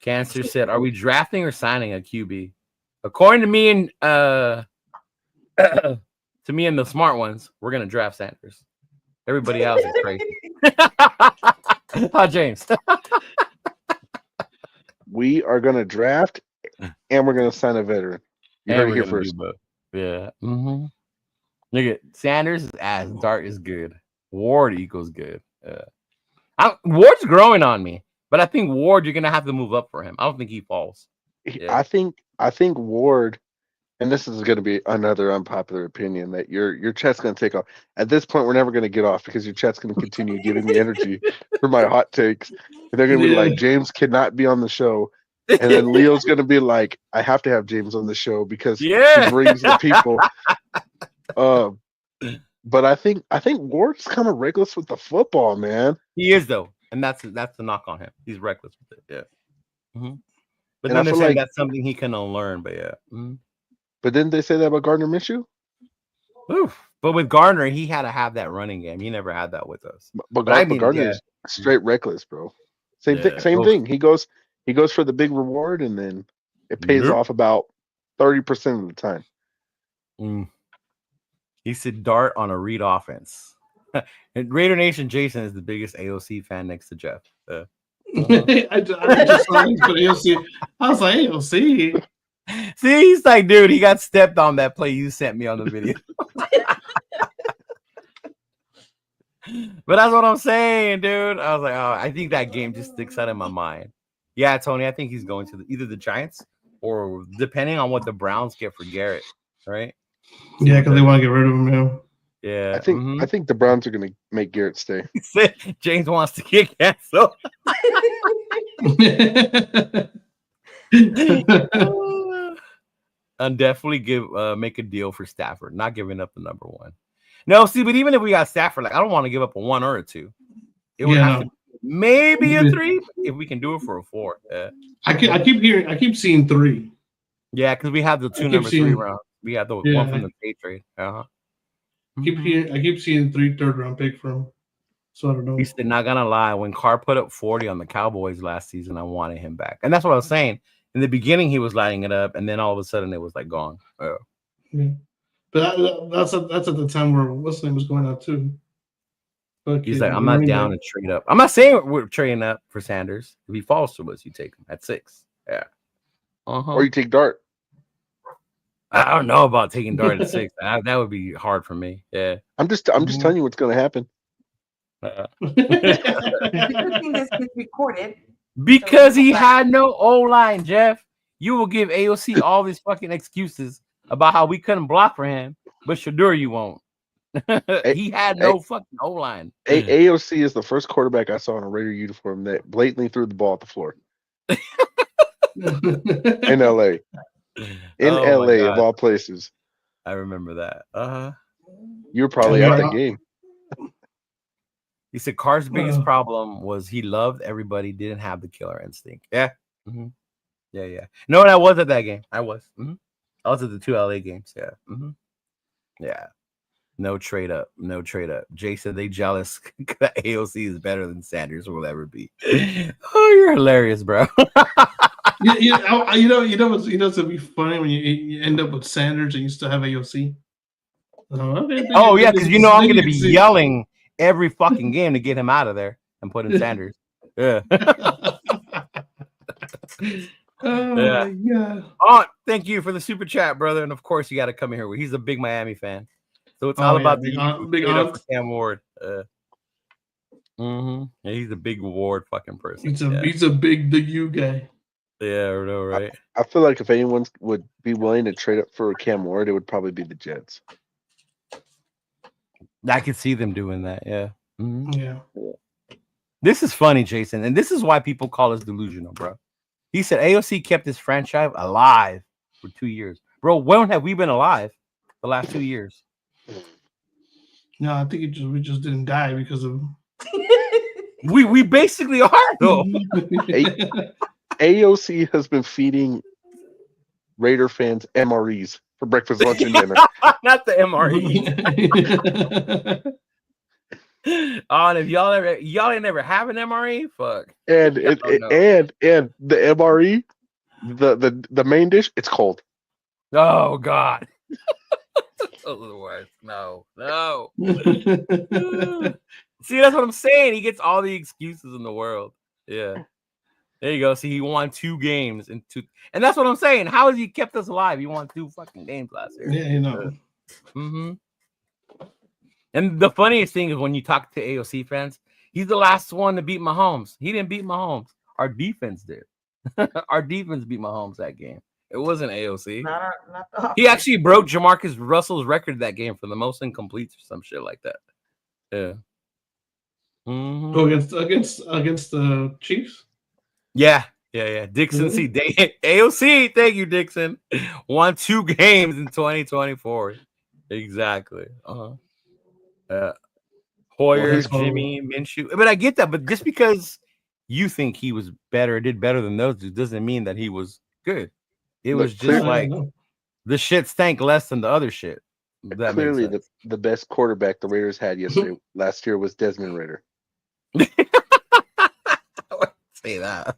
Cancer said, are we drafting or signing a QB? According to me and the smart ones, we're gonna draft Sanders. Everybody else is crazy. Hi, James. We are gonna draft and we're gonna sign a veteran. You heard it here first. Yeah. Mm-hmm. Look at Sanders is ass. Dart is good. Ward equals good. Ward's growing on me, but I think Ward, you're gonna have to move up for him. I don't think he falls. Yeah. I think Ward, and this is going to be another unpopular opinion, that your chat's going to take off. At this point, we're never going to get off because your chat's going to continue giving me energy for my hot takes. And they're going to be like, James cannot be on the show. And then Leo's going to be like, I have to have James on the show because he brings the people. But I think Ward's kind of reckless with the football, man. He is, though. And that's the knock on him. He's reckless with it. Yeah. Mm-hmm. But and then they're saying that's something he can unlearn. But yeah. Mm-hmm. But didn't they say that about Gardner Minshew? Oof. But with Gardner, he had to have that running game. He never had that with us. But Gardner is straight reckless, bro. Same thing. He goes for the big reward, and then it pays off about 30% of the time. Mm. He said Dart on a read offense. And Raider Nation Jason is the biggest AOC fan next to Jeff. I just saw him for AOC. I was like, AOC. See, he's like, dude, he got stepped on that play you sent me on the video. But that's what I'm saying, dude. I was like, oh, I think that game just sticks out in my mind. Yeah, Tony, I think he's going to either the Giants or depending on what the Browns get for Garrett, right? Yeah, because they want to get rid of him now. Yeah, I think the Browns are going to make Garrett stay. James wants to get canceled. And definitely make a deal for Stafford, not giving up the number one. No, see, but even if we got Stafford, like I don't want to give up a 1 or a 2. It would have to be maybe a 3 if we can do it for a 4. Yeah. I keep seeing 3. Yeah, because we have the 2 number 3 rounds. We have the one from the pay trade. I keep seeing 3 third-round pick from. So I don't know. He said, not gonna lie, when Carr put up 40 on the Cowboys last season, I wanted him back, and that's what I was saying. In the beginning, he was lighting it up, and then all of a sudden, it was like gone. Oh. Yeah. But that's at the time where what's name was going out too. Okay, he's like, I'm not down to trade up. I'm not saying we're trading up for Sanders. If he falls to us, you take him at 6. Yeah. Or you take Dart. I don't know about taking Dart at 6. That would be hard for me. Yeah. I'm just telling you what's going to happen. This gets recorded because he had no O-line, Jeff. You will give AOC all these fucking excuses about how we couldn't block for him, but Shador, you won't. He had no fucking O-line. AOC is the first quarterback I saw in a Raider uniform that blatantly threw the ball at the floor. In LA. In LA, of all places. I remember that. You were probably at the game. He said Carr's biggest problem was he loved everybody, didn't have the killer instinct. Yeah. Mm-hmm. Yeah. No, I was at that game. I was. Mm-hmm. I was at the 2 LA games. Yeah. Mm-hmm. Yeah. No trade up. Jay said they jealous that AOC is better than Sanders will ever be. Oh, you're hilarious, bro. you know what's be funny when you end up with Sanders and you still have AOC. Oh yeah, because I'm going to be yelling every fucking game to get him out of there and put in Sanders. Yeah. Oh yeah. Oh, thank you for the super chat, brother. And of course, you got to come in here. He's a big Miami fan, so it's all about the big for Cam Ward. Yeah, he's a big Ward fucking person. He's a big the U guy. Yeah, I know, right? I feel like if anyone would be willing to trade up for Cam Ward, it would probably be the Jets. I could see them doing that. Yeah. Mm-hmm. Yeah. This is funny, Jason, and this is why people call us delusional, bro. He said AOC kept this franchise alive for 2 years. Bro, when have we been alive the last 2 years? No, I think we just didn't die because of we basically are though. AOC has been feeding Raider fans MREs for breakfast, lunch, and dinner. Not the MRE. Oh, and if y'all ain't never have an MRE, fuck. And the MRE, the main dish, it's cold. Oh God. Those are the worst. No. See, that's what I'm saying. He gets all the excuses in the world. Yeah. There you go. See, he won 2 games and that's what I'm saying. How has he kept us alive? He won 2 fucking games last year. Yeah, Mm-hmm. And the funniest thing is when you talk to AOC fans, he's the last one to beat Mahomes. He didn't beat Mahomes. Our defense did. Our defense beat Mahomes that game. It wasn't AOC. He actually broke Jamarcus Russell's record that game for the most incompletes or some shit like that. Yeah. Mm-hmm. Oh, against the Chiefs? Yeah. Dixon, see, AOC, thank you, Dixon. Won 2 games in 2024. Exactly. Hoyer, Jimmy, Minshew. But I get that. But just because you think he was better, did better than those dudes, doesn't mean that he was good. It was just like the shit stank less than the other shit. Clearly, the best quarterback the Raiders had last year was Desmond Ridder. I wouldn't say that.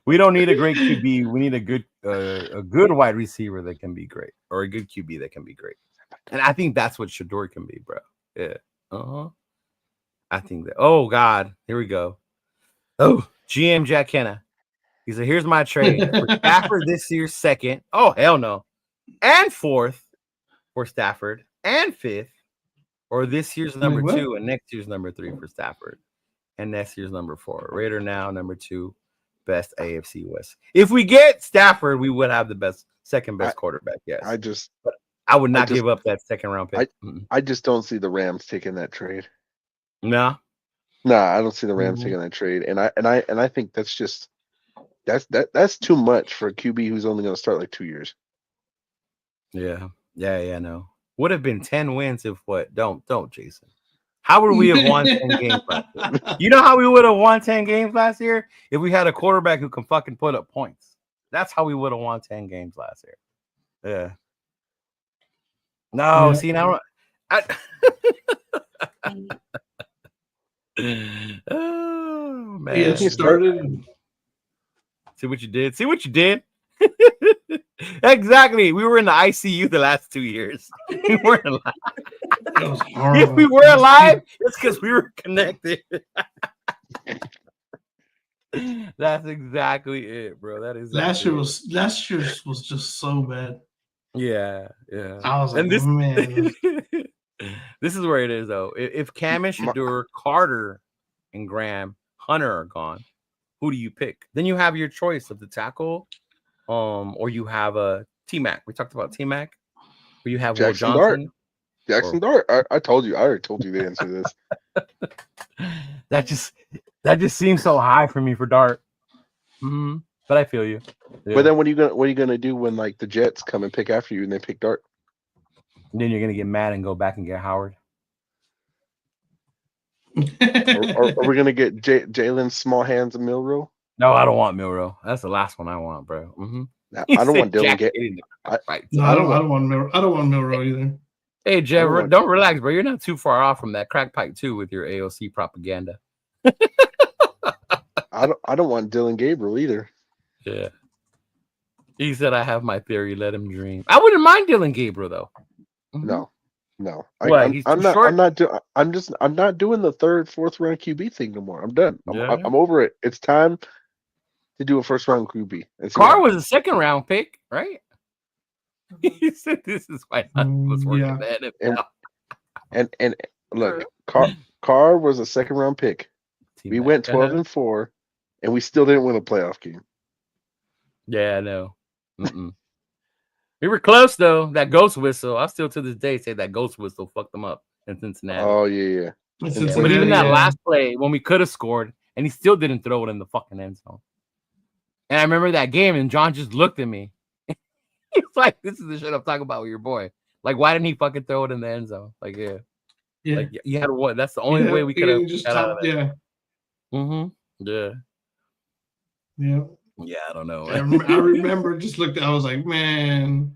We don't need a great QB. We need a good wide receiver that can be great, or a good QB that can be great. And I think that's what Shador can be, bro. Yeah. I think that. Oh God, here we go. Oh, GM Jack Kenna. He said, "Here's my trade for Stafford this year's 2nd. Oh hell no, and 4th for Stafford, and 5th or this year's number Wait, what? 2 and next year's number 3 for Stafford, and next year's number 4. Raider now number 2, best AFC West. If we get Stafford, we would have the second best quarterback. Yes, but I would not give up that second round pick. I just don't see the Rams taking that trade. No, I don't see the Rams taking that trade, and I think that's just that's too much for a QB who's only going to start like 2 years. Yeah, no. Would have been 10 wins if what? Don't, Jason. How would we have won 10 games last year? You know how we would have won 10 games last year? If we had a quarterback who can fucking put up points. That's how we would have won 10 games last year. Yeah. No, see now. Oh man! Yeah, he started. See what you did. Exactly. We were in the ICU the last 2 years. We weren't alive. That was horrible. If we were alive, it's because we were connected. That's exactly it, bro. That is last year was just so bad. Yeah. I was like, man. This is where it is though. If Camish, Shadur, Carter, and Graham Hunter are gone, who do you pick? Then you have your choice of the tackle, or you have a T-Mac. We talked about T-Mac. Or you have Jackson Will Johnson. Jackson Dart. I already told you the answer to this. that just seems so high for me for Dart. Mm-hmm. But I feel you. Yeah. But then what are you gonna do when like the Jets come and pick after you and they pick Dart? Then you're gonna get mad and go back and get Howard. or are we gonna get Jalen Small Hands and Milrow? No, I don't want Milrow. That's the last one I want, bro. Mm-hmm. I don't want Dylan Gabriel. I don't want Milrow either. Hey, Jeff, don't relax, bro. You're not too far off from that crack pipe too with your AOC propaganda. I don't want Dylan Gabriel either. Yeah. He said, "I have my theory. Let him dream." I wouldn't mind Dylan Gabriel though. No. I'm not doing the third, fourth round QB thing no more. I'm done. I'm over it. It's time to do a first round QB. Carr was a second round pick, right? He said this is why I was working the NFL. And look, Carr was a second round pick. We went 12-4, and we still didn't win a playoff game. Yeah, I know. We were close though. That ghost whistle, I still to this day say that ghost whistle fucked them up in Cincinnati. Oh yeah. But even that last play when we could have scored, and he still didn't throw it in the fucking end zone. And I remember that game, and John just looked at me. He's like, "This is the shit I'm talking about with your boy. Like, why didn't he fucking throw it in the end zone? Like, yeah. Like, you had what? That's the only way we could have just got out of that. Yeah. Yeah, I don't know. I remember just looked. I was like, man.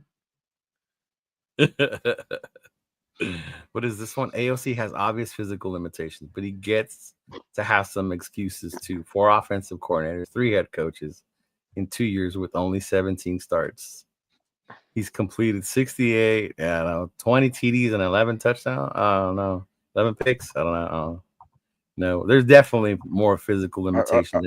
What is this one? AOC has obvious physical limitations, but he gets to have some excuses too. 4 offensive coordinators, 3 head coaches in 2 years with only 17 starts. He's completed 68, 20 TDs and 11 touchdowns. I don't know. 11 picks. I don't know. No, there's definitely more physical limitations.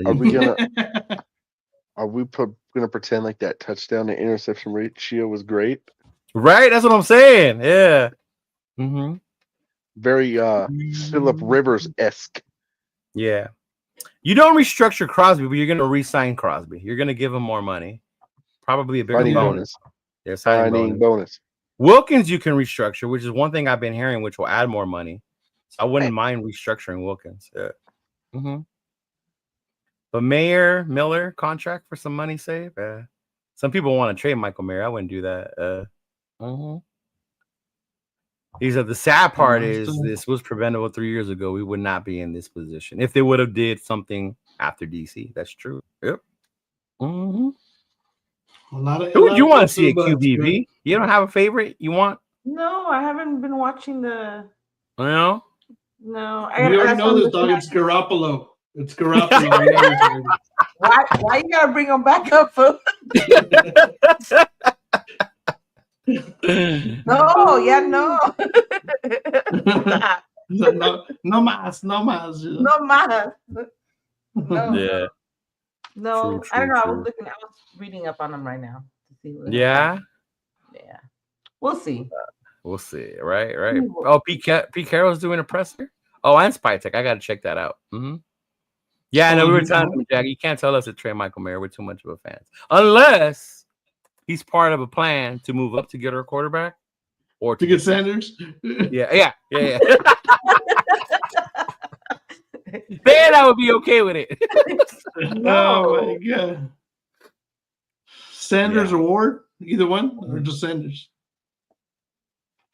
Are we gonna pretend like that touchdown to interception ratio was great? Right, that's what I'm saying. Yeah. Very Phillip Rivers-esque. Yeah. You don't restructure Crosby, but you're gonna re-sign Crosby. You're gonna give him more money, probably a bigger bonus. Yeah, signing bonus. Wilkins, you can restructure, which is one thing I've been hearing, which will add more money. So I wouldn't mind restructuring Wilkins. Yeah. But Miller contract for some money save. Some people want to trade Michael Mayer. I wouldn't do that. He said the sad part is this was preventable 3 years ago. We would not be in this position if they would have did something after DC. That's true. Yep. Who would you want to see at QBV? You don't have a favorite you want? No, I haven't been watching the. No. No, we already know this dog. It's Garoppolo. It's Garoppolo. Why you gotta bring him back up? No. No más. No. Yeah. No, true, I don't know. true. I was reading up on him right now to see what. Yeah. Yeah. We'll see. We'll see. Right. Oh, Pete Carroll's doing a presser. Oh, and Spytek. I got to check that out. Mm-hmm. Yeah, I know. We were telling him, Jack, you can't tell us to trade Michael Mayer. We're too much of a fan. Unless he's part of a plan to move up to get our quarterback or to get Sanders. Yeah. Then I would be okay with it. No. Oh, my God. Sanders or Ward? Either one? Or just Sanders?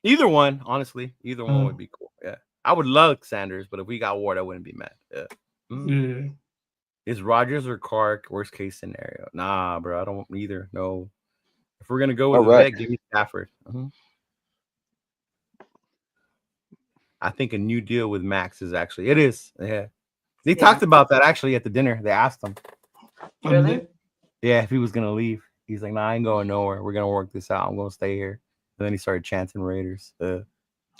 Either one, honestly. Either one would be cool. Yeah. I would love Sanders, but if we got Ward, I wouldn't be mad. Yeah. Yeah. Is Rodgers or Clark worst case scenario? Nah, bro. I don't want either. No. If we're gonna go with the vet, give me Stafford. I think a new deal with Max is actually it is. Yeah. They talked about that actually at the dinner. They asked him. Really? Yeah, if he was gonna leave. He's like, nah, I ain't going nowhere. We're gonna work this out. I'm gonna stay here. And then he started chanting Raiders. I'm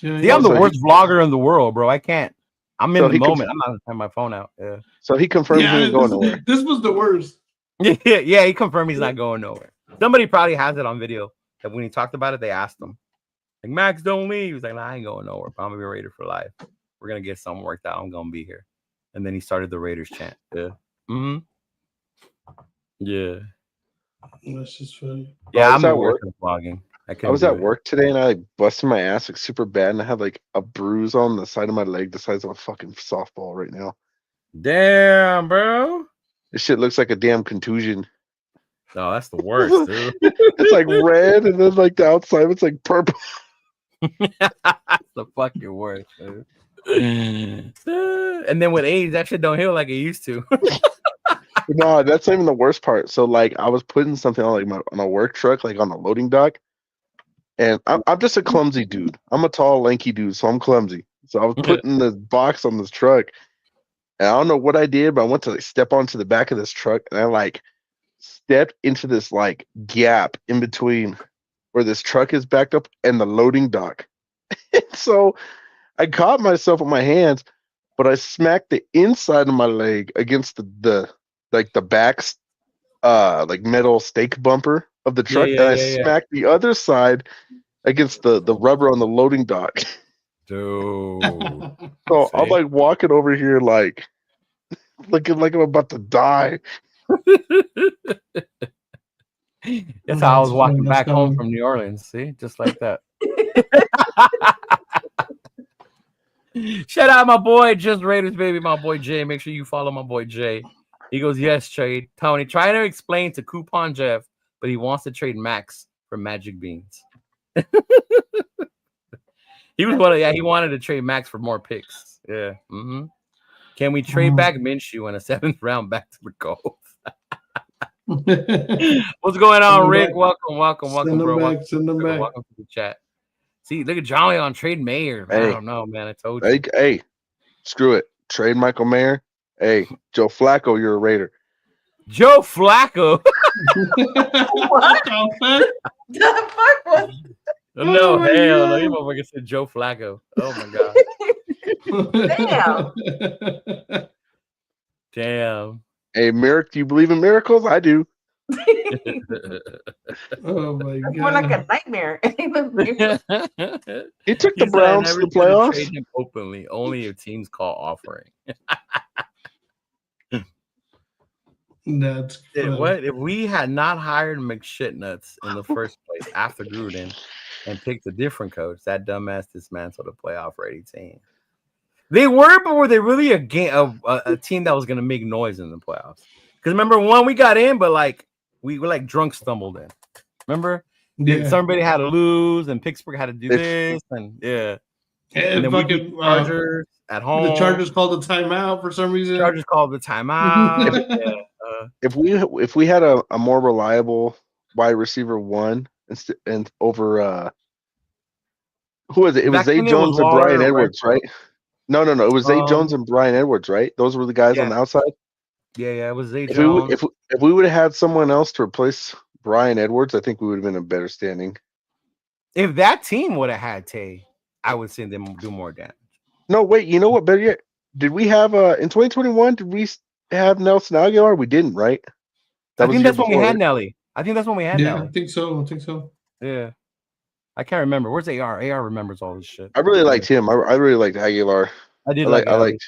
the worst vlogger in the world, bro. I can't. I'm in the moment. I'm not gonna turn my phone out. Yeah. So he confirmed he ain't going nowhere. This was the worst. Yeah, he confirmed he's not going nowhere. Somebody probably has it on video that when he talked about it, they asked him, like, Max, don't leave. He's like, nah, I ain't going nowhere. I'm gonna be a Raider for life. We're gonna get something worked out. I'm gonna be here. And then he started the Raiders chant. Yeah. Yeah. That's just funny. Yeah, I'm at work vlogging. I was at work today and I busted my ass like super bad and I had like a bruise on the side of my leg the size of a fucking softball right now. Damn, bro. This shit looks like a damn contusion. No, that's the worst, dude. It's like red and then like the outside it's like purple. That's the fucking worst, dude. And then with age, that shit don't heal like it used to. No, that's not even the worst part. So like I was putting something on like on a work truck, like on a loading dock. And I'm just a clumsy dude. I'm a tall, lanky dude, so I'm clumsy. So I was putting the box on this truck. And I don't know what I did, but I went to like step onto the back of this truck and I like stepped into this like gap in between where this truck is backed up and the loading dock. And so I caught myself with my hands, but I smacked the inside of my leg against the back like metal stake bumper of the truck, and I smacked the other side against the rubber on the loading dock. Dude. So I'm like walking over here like looking like I'm about to die. That's how I was walking back home from New Orleans. See, just like that. Shout out my boy, Just Raiders, baby, my boy Jay. Make sure you follow my boy Jay. He goes, yes, trade. Tony, try to explain to Coupon Jeff, but he wants to trade Max for Magic Beans. He wanted to trade Max for more picks. Yeah. Can we trade back Minshew in a 7th round back to the Colts? What's going on, Rick? Welcome, bro. Send them back. Welcome to the chat. See, look at Johnny on trade Mayer. Hey, I don't know, man. I told you. Hey, screw it. Trade Michael Mayer. Hey, Joe Flacco, you're a Raider. Joe Flacco? What? The fuck was? No, hell no. You motherfucker said Joe Flacco. Oh my god. Damn. Hey, Merrick, do you believe in miracles? I do. Oh my god. More like a nightmare. He took the Browns to the playoffs. Trade him openly, only if teams call offering. That's what if we had not hired McShitnuts in the first place after Gruden and picked a different coach? That dumbass dismantled a playoff ready team. They were, but were they really a team that was going to make noise in the playoffs? Because remember, one we got in, but like we were like drunk stumbled in. Remember, somebody had to lose, and Pittsburgh had to do this, and and then fucking we beat the Chargers at home. The Chargers called the timeout for some reason. Chargers called the timeout. If we had a more reliable wide receiver one and over who was it? It was Zay Jones and Brian Edwards, right? No. It was Zay Jones and Brian Edwards, right? Those were the guys on the outside. Yeah, it was Zay Jones. If we would have had someone else to replace Brian Edwards, I think we would have been in better standing. If that team would have had Tay, I would see them do more damage. No, wait. You know what? Better yet, did we have in 2021? Did we have Nelson Aguilar? We didn't, right? I think that's when we had Nelly. I think that's when we had Nelly. I think so. Yeah. I can't remember. Where's AR? AR remembers all this shit. I really liked him. I really liked Aguilar. I did I liked.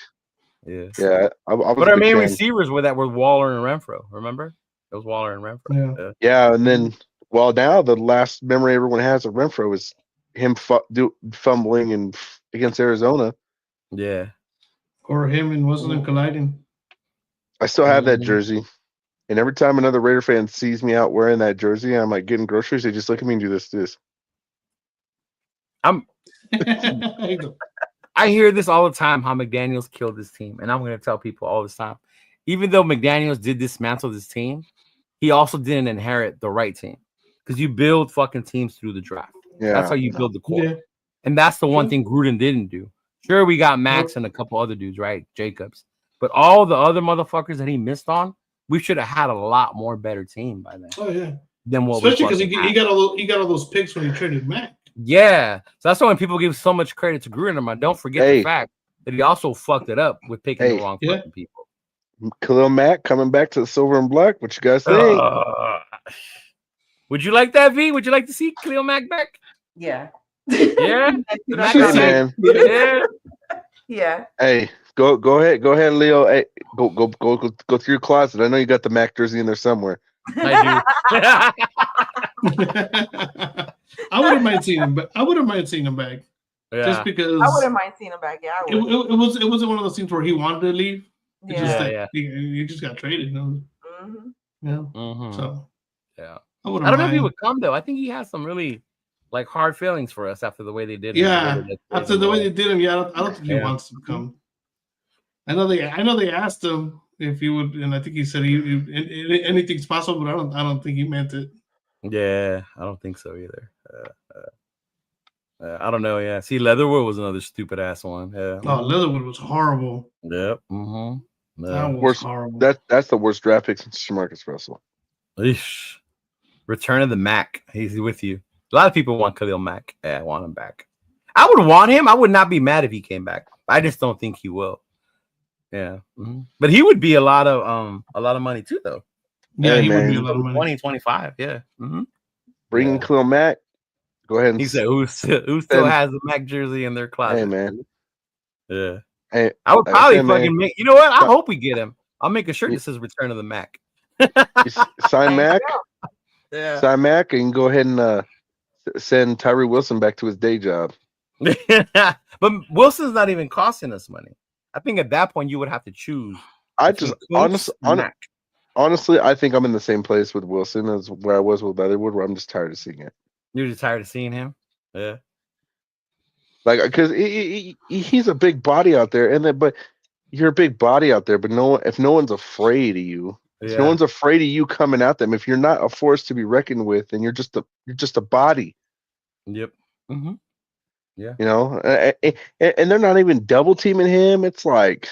Yeah. I was but a our big main fan. receivers were Waller and Renfro. Remember? It was Waller and Renfro. Yeah, and then now the last memory everyone has of Renfro is him fumbling and against Arizona. Yeah. Or him and wasn't colliding. I still have that jersey. And every time another Raider fan sees me out wearing that jersey, I'm like getting groceries, they just look at me and do this. I hear this all the time, how McDaniels killed this team. And I'm going to tell people all this time. Even though McDaniels did dismantle this team, he also didn't inherit the right team. Because you build fucking teams through the draft. Yeah. That's how you build the core. Yeah. And that's the one thing Gruden didn't do. Sure, we got Max and a couple other dudes, right? Jacobs. But all the other motherfuckers that he missed on, we should have had a lot more better team by then. Oh yeah. Than what especially because he got all those picks when he traded Mac. Yeah. So that's why when people give so much credit to Gruden, don't forget the fact that he also fucked it up with picking the wrong fucking people. Khalil Mack coming back to the silver and black. What you guys think? Would you like that, V? Would you like to see Khalil Mack back? Yeah. Yeah. Man. Yeah. Yeah. Hey, go ahead, Leo. Hey, go through your closet. I know you got the Mac jersey in there somewhere. I do. I wouldn't mind seeing him, but I wouldn't mind seeing him back. Yeah. Just because I wouldn't mind seeing him back. Yeah, I would. It wasn't one of those things where he wanted to leave. Yeah. He just got traded. You know? Yeah. Mm-hmm. So yeah. I don't know if he would come though. I think he has some really like hard feelings for us after the way they did him. Yeah, after the way they did him, I don't think he wants to come. I know they asked him if he would, and I think he said anything's possible, but I don't think he meant it. Yeah, I don't think so either. I don't know. Yeah, see, Leatherwood was another stupid ass one. Yeah. Oh, Leatherwood was horrible. Yep. Mm-hmm. That was horrible. That's the worst draft pick since Jamarcus Russell. Eesh. Return of the Mac. He's with you. A lot of people want Khalil Mack. Yeah, I want him back. I would want him. I would not be mad if he came back. I just don't think he will. Yeah. Mm-hmm. But he would be a lot of money too, though. Yeah, he would be a lot of money. 20, 25. Yeah. Mm-hmm. Bringing Khalil Mack. Go ahead. He said, who still has the Mac jersey in their closet? Hey, man. Yeah. Hey, I would probably fucking make. You know what? I hope we get him. I'll make a shirt that says "Return of the Mac." Sign Mac. Yeah. Sign Mac, and go ahead and send Tyree Wilson back to his day job. But Wilson's not even costing us money. I think at that point you would have to choose. I just honestly, I think I'm in the same place with Wilson as where I was with Leatherwood, where I'm just tired of seeing it. You're just tired of seeing him? Yeah. Like, because he's a big body out there, but you're a big body out there, but if no one's afraid of you, if no one's afraid of you coming at them, if you're not a force to be reckoned with, then you're just a body. Yep. Mm-hmm. Yeah. You know, and they're not even double teaming him. It's like,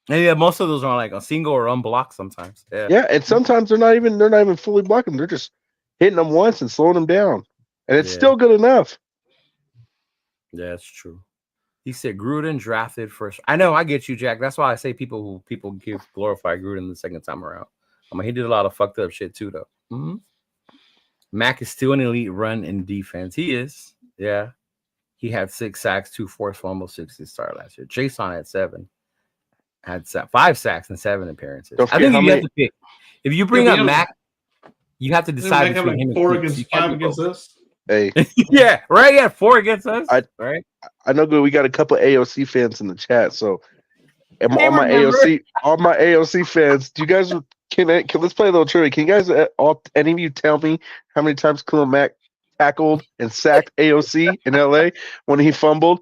yeah, most of those are like a single or unblocked sometimes. Yeah. Yeah, and sometimes they're not even fully blocking. They're just hitting them once and slowing them down, and it's still good enough. Yeah, it's true. He said Gruden drafted first. I know, I get you, Jack. That's why I say people glorify Gruden the second time around. I mean, he did a lot of fucked up shit too, though. Mm-hmm. Mac is still an elite run in defense. He is. Yeah. He had 6 sacks, 2 forced fumbles, 60 start last year. Jason had 7. Had 5 sacks and 7 appearances. I think you have to pick. If you bring up Mac, you have to decide between him and 4 against 5 against us. Hey. Yeah, right. Yeah, 4 against us. Right. I know we got a couple AOC fans in the chat, so all my AOC fans, do you guys can let's play a little trivia? Can you guys any of you tell me how many times Khalil Mack tackled and sacked AOC in LA when he fumbled?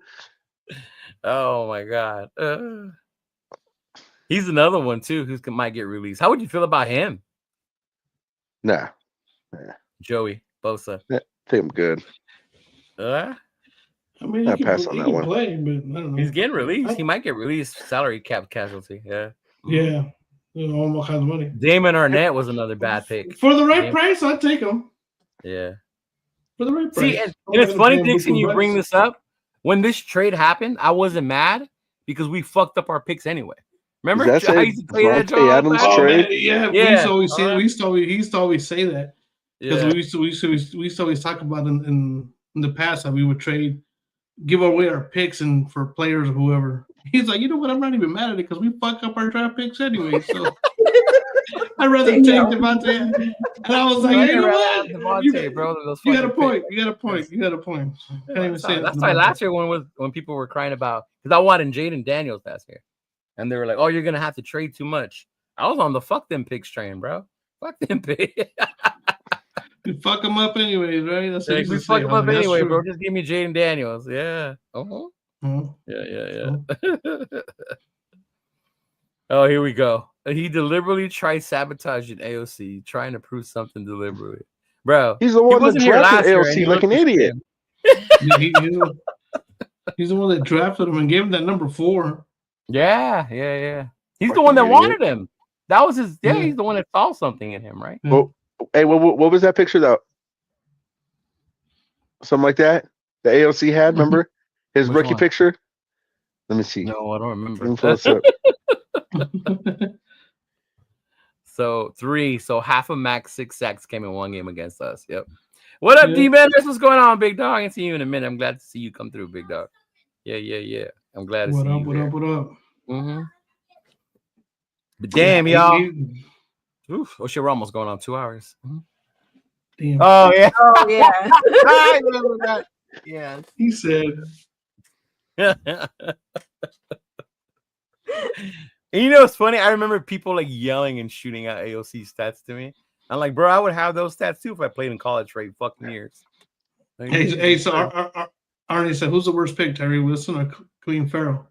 Oh my God. He's another one too who might get released. How would you feel about him? Nah. Joey Bosa. I think I'm good. I mean, I pass on that one. Play, but I don't know. He's getting released. He might get released. Salary cap casualty. Yeah. Yeah. All kinds of money. Damon Arnett was another bad pick. For the right price, I'd take him. Yeah. For the right price. See, and it's funny, Dixon, you bring this up. When this trade happened, I wasn't mad because we fucked up our picks anyway. Remember how I used to play that Adams trade? Yeah. We used to always say that. Because we used to always talk about in in the past that we would give away our picks and for players or whoever. He's like, you know what? I'm not even mad at it because we fuck up our draft picks anyway. So I'd rather take Devontae. And I was like, you know what? Devontae, bro, You got a point. You got a point. You got a point. I can't even say that's why last year when people were crying about, because I wanted Jaden Daniels last year, and they were like, "Oh, you're gonna have to trade too much." I was on the fuck them picks train, bro. Fuck them picks. You fuck them up anyways, right? That's what we fuck them up anyway, bro. Just give me Jaden Daniels. Yeah. Yeah. Oh, here we go. He deliberately tried sabotaging AOC, trying to prove something deliberately. Bro, he's the one that drafted AOC like an idiot. He's the one that drafted him and gave him that number 4. Yeah. He's the one that wanted him. That was his. Yeah, he's the one that saw something in him, right? Well, hey, what was that picture though? Something like that. The AOC had, remember his rookie picture? Let me see. No, I don't remember. So 3. So half of Mac's 6 sacks came in one game against us. Yep. What up, D-Man? What's going on, big dog? I ain't seen you in a minute. I'm glad to see you come through, big dog. Yeah. I'm glad to see you. What up? Mm-hmm. But damn, y'all. Oof, shit, we're almost going on 2 hours. Mm-hmm. Damn. Oh, yeah. I remember that. Yeah. He said. And you know what's funny? I remember people like yelling and shooting out AOC stats to me. I'm like, bro, I would have those stats too if I played in college for 8 fucking years. Like, hey, so Arnie said, who's the worst pick, Terry Wilson or Clean Farrell?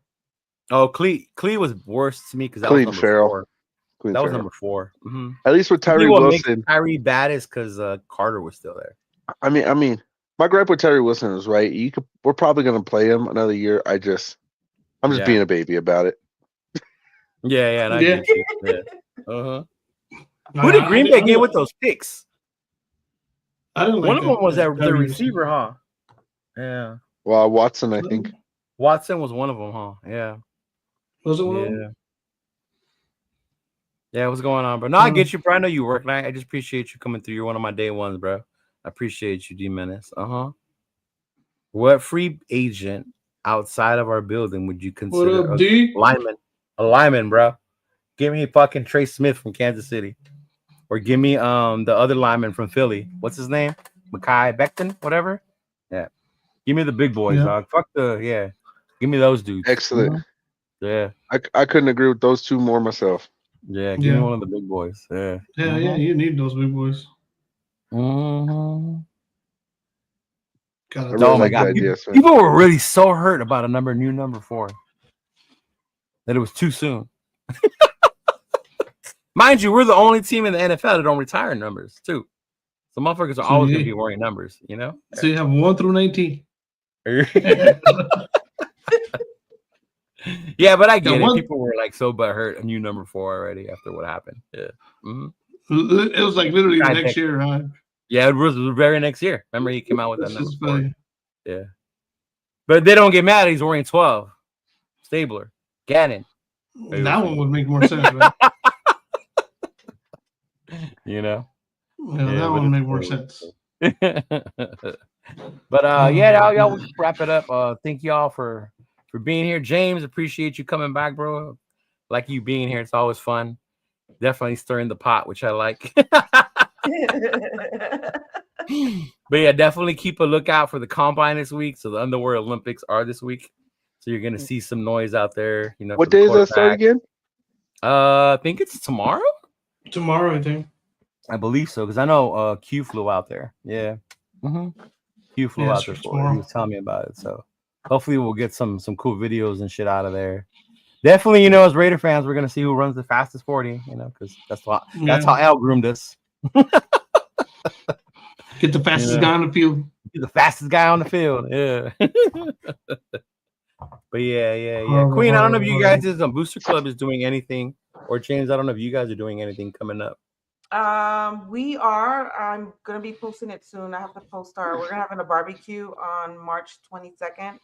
Oh, Clee was worse to me because that was number 4. That was number 4. Mm-hmm. At least with Tyree Wilson. Tyree bad is because Carter was still there. I mean, my gripe with Tyree Wilson is right. We're probably gonna play him another year. I'm just being a baby about it. Yeah, and I get you. Yeah. Uh-huh. Who did Green Bay get with those picks? I don't like one of them was the receiver, huh? Yeah. Well, Watson, I think. Watson was one of them, huh? Yeah. Was it one of them? Yeah, what's going on, bro? No, I get you, bro. I know you work, and I just appreciate you coming through. You're one of my day ones, bro. I appreciate you, D Menace. What free agent outside of our building would you consider a lineman, bro? Give me fucking Trey Smith from Kansas City, or give me the other lineman from Philly. What's his name? Mekhi Becton, whatever. Yeah, give me the big boys, dog. Fuck give me those dudes. Excellent. Yeah, I couldn't agree with those two more myself. Yeah, give me one of the big boys. Yeah. Yeah, you need those big boys. Mm-hmm. Oh my God. People were really so hurt about a new number 4. That it was too soon. Mind you, we're the only team in the NFL that don't retire numbers, too. So motherfuckers are always going to be wearing numbers, you know? So you have 1 through 19. Yeah, but I get it. People were like so butthurt a new number 4 already after what happened. Yeah. Mm-hmm. It was like literally the next year, huh? Yeah, it was the very next year. Remember, he came out with that number 4. Yeah. But they don't get mad that he's wearing 12. Stabler. Gannon. That one would make more sense, right? You know? Yeah, that one would make more sense. But y'all we'll wrap it up. Thank y'all for being here. James, appreciate you coming back, bro. Like you being here. It's always fun. Definitely stirring the pot, which I like. But yeah, definitely keep a lookout for the combine this week. So the Underworld Olympics are this week. So you're gonna see some noise out there. You know, what day is that start again? I think it's tomorrow. Tomorrow, I think. I believe so, because I know Q flew out there. Yeah. Mm-hmm. Q flew out there for it. He was telling me about it. So hopefully we'll get some cool videos and shit out of there. Definitely, you know, as Raider fans, we're gonna see who runs the fastest 40, you know, because that's how Al groomed us. Get the fastest guy on the field. Get the fastest guy on the field. Yeah. But yeah. Queen, I don't know if you guys Booster Club is doing anything, or James, I don't know if you guys are doing anything coming up. We are. I'm gonna be posting it soon. I have to post we're gonna have a barbecue on March 22nd.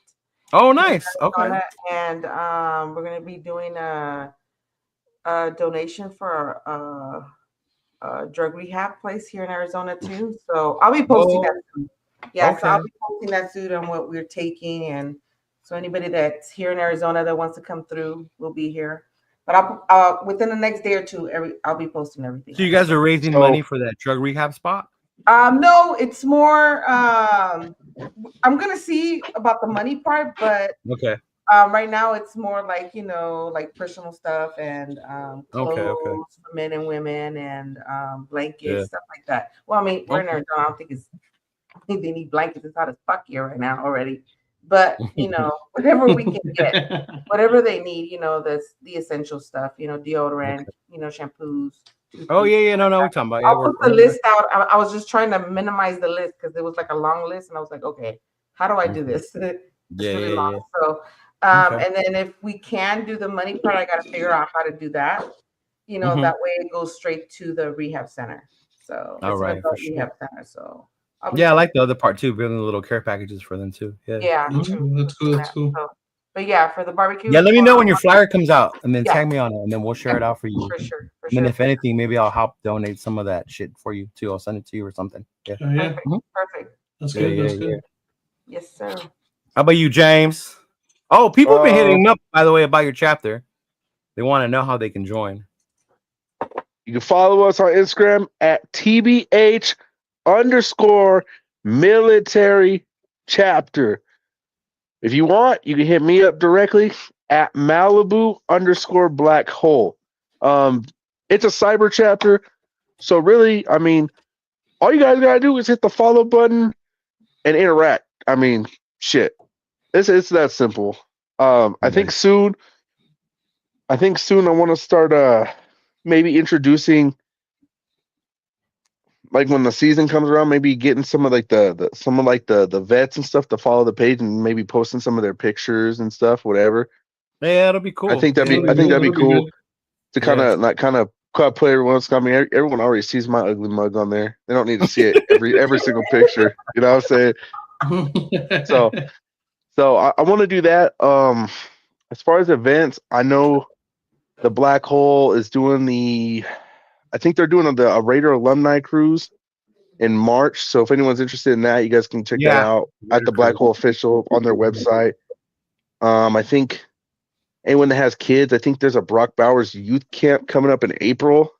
Oh, nice. Okay. And we're gonna be doing a donation for a drug rehab place here in Arizona too. So I'll be posting that soon. Yeah, Okay. so I'll be posting that soon on what we're taking, and so anybody that's here in Arizona that wants to come through will be here. But I'll within the next day or two, I'll be posting everything. So you guys are raising money for that drug rehab spot? No, it's more. I'm gonna see about the money part, but Okay. right now it's more like like personal stuff and clothes for men and women and blankets, stuff like that. Well, I mean, we're in Arizona. I don't think they need blankets. It's hot as fuck here right now already. But whatever we can get, whatever they need, that's the essential stuff. Deodorant, shampoos. Oh yeah, no, we're talking about. I'll put the list out. I was just trying to minimize the list because it was like a long list, and I was like, okay, how do I do this? It's really long. So, and then if we can do the money part, I got to figure out how to do that. That way it goes straight to the rehab center. So it's an adult rehab center. So. I like the other part too, building the little care packages for them too. Yeah. That's cool. That's cool. So, but yeah, for the barbecue. Yeah, let me know when your flyer comes out, and then tag me on it, and then we'll share it out for you. For sure. And then if anything, maybe I'll help donate some of that shit for you too. I'll send it to you or something. Yeah. Perfect. That's good. That's good. Yes, sir. How about you, James? Oh, people have been hitting me up, by the way, about your chapter. They want to know how they can join. You can follow us on Instagram at TBH _military chapter. If you want, you can hit me up directly at Malibu _black hole. It's a cyber chapter. So really, I mean, all you guys gotta do is hit the follow button and interact. I mean, shit. It's that simple. I think soon I want to start maybe introducing, like when the season comes around, maybe getting some of like the vets and stuff to follow the page and maybe posting some of their pictures and stuff, whatever. Yeah, that'll be cool. I think that'd be cool to kind of play everyone's. I mean, everyone already sees my ugly mug on there. They don't need to see it every single picture. You know what I'm saying? So I want to do that. As far as events, I know the Black Hole is doing I think they're doing a Raider alumni cruise in March. So if anyone's interested in that, you guys can check that out at the Black Hole official on their website. I think anyone that has kids, I think there's a Brock Bowers youth camp coming up in April.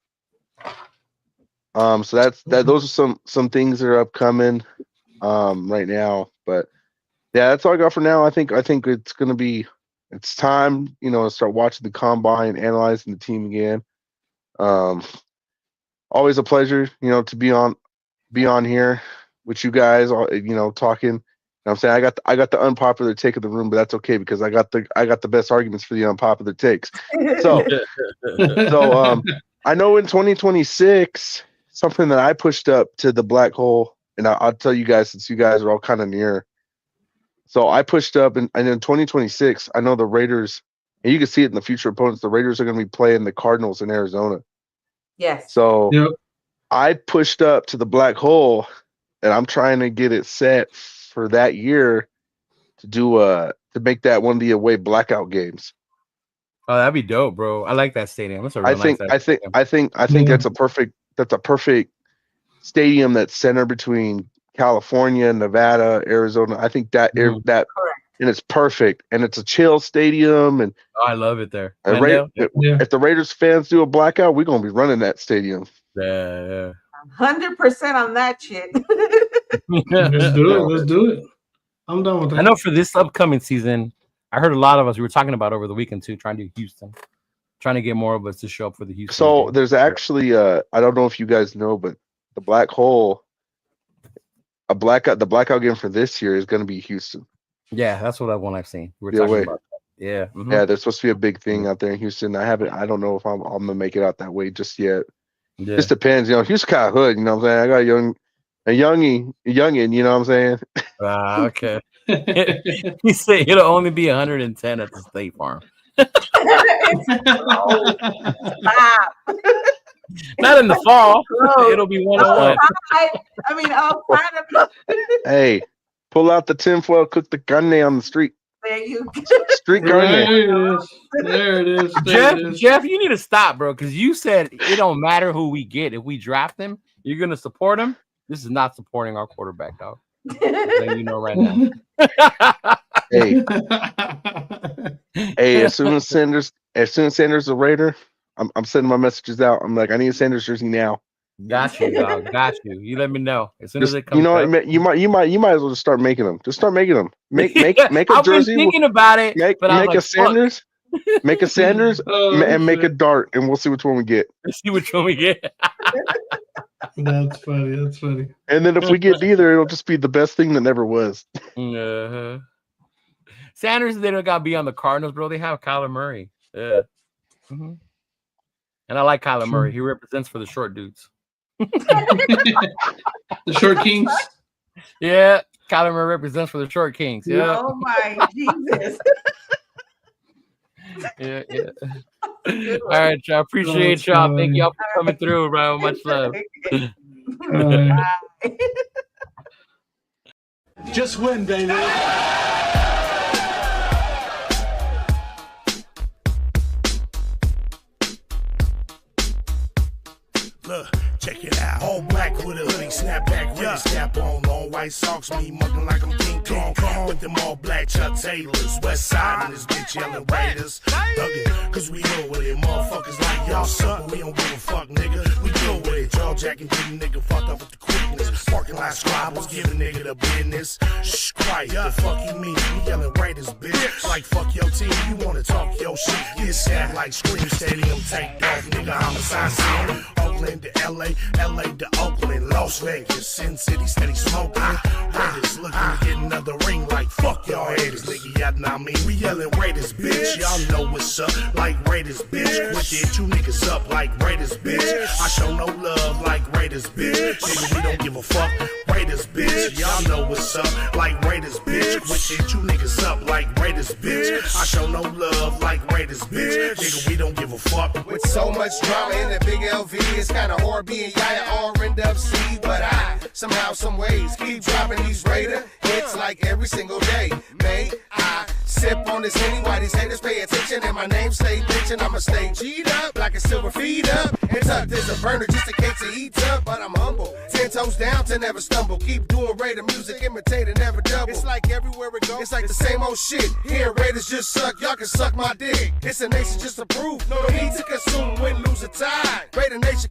So those are some things that are upcoming right now. But yeah, that's all I got for now. I think it's time, to start watching the combine, analyzing the team again. Always a pleasure, to be on here with you guys, talking. You know what I'm saying? I got the unpopular take of the room, but that's okay because I got the best arguments for the unpopular takes. So I know in 2026, something that I pushed up to the Black Hole, and I'll tell you guys since you guys are all kind of near. So I pushed up, and in 2026, I know the Raiders, and you can see it in the future opponents. The Raiders are going to be playing the Cardinals in Arizona. Yes. So I pushed up to the Black Hole, and I'm trying to get it set for that year to make that one of the away blackout games. Oh, that'd be dope, bro. I like that stadium. That's a real I think that's a perfect stadium that's centered between California, Nevada, Arizona. I think that and it's perfect, and it's a chill stadium, and I love it there. If the Raiders fans do a blackout, we're gonna be running that stadium. Yeah. 100% on that shit. Let's do it. I'm done with that. I know for this upcoming season, I heard a lot of us. We were talking about over the weekend too, trying to do Houston, trying to get more of us to show up for the Houston. So game. There's actually I don't know if you guys know, but the Black Hole, the blackout game for this year is going to be Houston. Yeah, that's what I've seen. We're talking about that. Yeah. Mm-hmm. Yeah, there's supposed to be a big thing out there in Houston. I don't know if I'm gonna make it out that way just yet. Yeah. Just depends, Houston kind of hood, you know what I'm saying? I got a youngin, you know what I'm saying? Okay. He said it'll only be 110 at the State Farm. Stop. Not in the fall. It'll be 101. I mean, outside of Hey, pull out the tinfoil, cook the carne on the street. there you go. Street carne. There it is. Jeff, you need to stop, bro, because you said it don't matter who we get. If we draft him, you're gonna support him. This is not supporting our quarterback, dog. Let you know right now. Hey, as soon as Sanders is a Raider, I'm sending my messages out. I'm like, I need a Sanders jersey now. Got you, dog. Got you. You let me know as soon as it comes. You know what? You might as well just start making them. Just start making them. Make a jersey. I've been thinking about it. Make a Sanders. Make a Sanders and make a Dart, and we'll see which one we get. Let's see which one we get. That's funny. That's funny. And then if we get neither, it'll just be the best thing that never was. Uh-huh. Sanders, they don't got to be on the Cardinals, bro. They have Kyler Murray. Yeah. Mm-hmm. And I like Kyler Murray. He represents for the short dudes. The short kings. Yeah, Kyler Murray represents for the short kings. Yeah. Oh my Jesus. Yeah. All right, y'all. Appreciate y'all. Thank y'all for coming through, bro. Much love. Just win, baby. Look, check it out. All black with a hoodie, snapback with a snap on. Long white socks, me mugging like I'm King Kong. With them all black Chuck Taylors. West side and this bitch yelling Raiders. Thuggin', cause we know with it. Motherfuckers like y'all suck, but we don't give a fuck, nigga. We deal with it. Jaw jacking, getting nigga fucked up with the quickness. Parking lot squabbles, giving nigga the business. Shh, quiet, the fuck you mean? We yelling Raiders, bitch. Like fuck your team, you wanna talk your shit. Get sad like Scream Stadium, take off, nigga. Homicide scene. Oakland to LA, LA to Oakland, Las Vegas, Sin City, steady smoking. Raiders looking to get another ring like fuck y'all haters, nigga. Y'all know me. We yelling Raiders, bitch. Y'all know what's up, like Raiders, bitch. With it, you niggas up like Raiders, bitch. I show no love like Raiders, bitch. Nigga, we don't give a fuck. Raiders, bitch. Y'all know what's up, like Raiders, bitch. With it, you niggas up like Raiders, bitch. I show no love like Raiders, bitch. Nigga, we don't give a fuck. With so much drama in the big LV, it's kinda hard being Yaya or end up C. But I, somehow, some ways, keep dropping these Raider hits like every single day. May I sip on this Henny while these haters pay attention and my name stay bitchin'. I'ma stay G'd up like a silver feed up. And tucked as a burner just in case it eats up. But I'm humble, 10 toes down to never stumble. Keep doing Raider music, imitating, never double. It's like everywhere it goes, it's like the same old shit. Here Raiders just suck, y'all can suck my dick. It's a nation just to prove, no need to consume, win, lose, or tie. Raider Nation.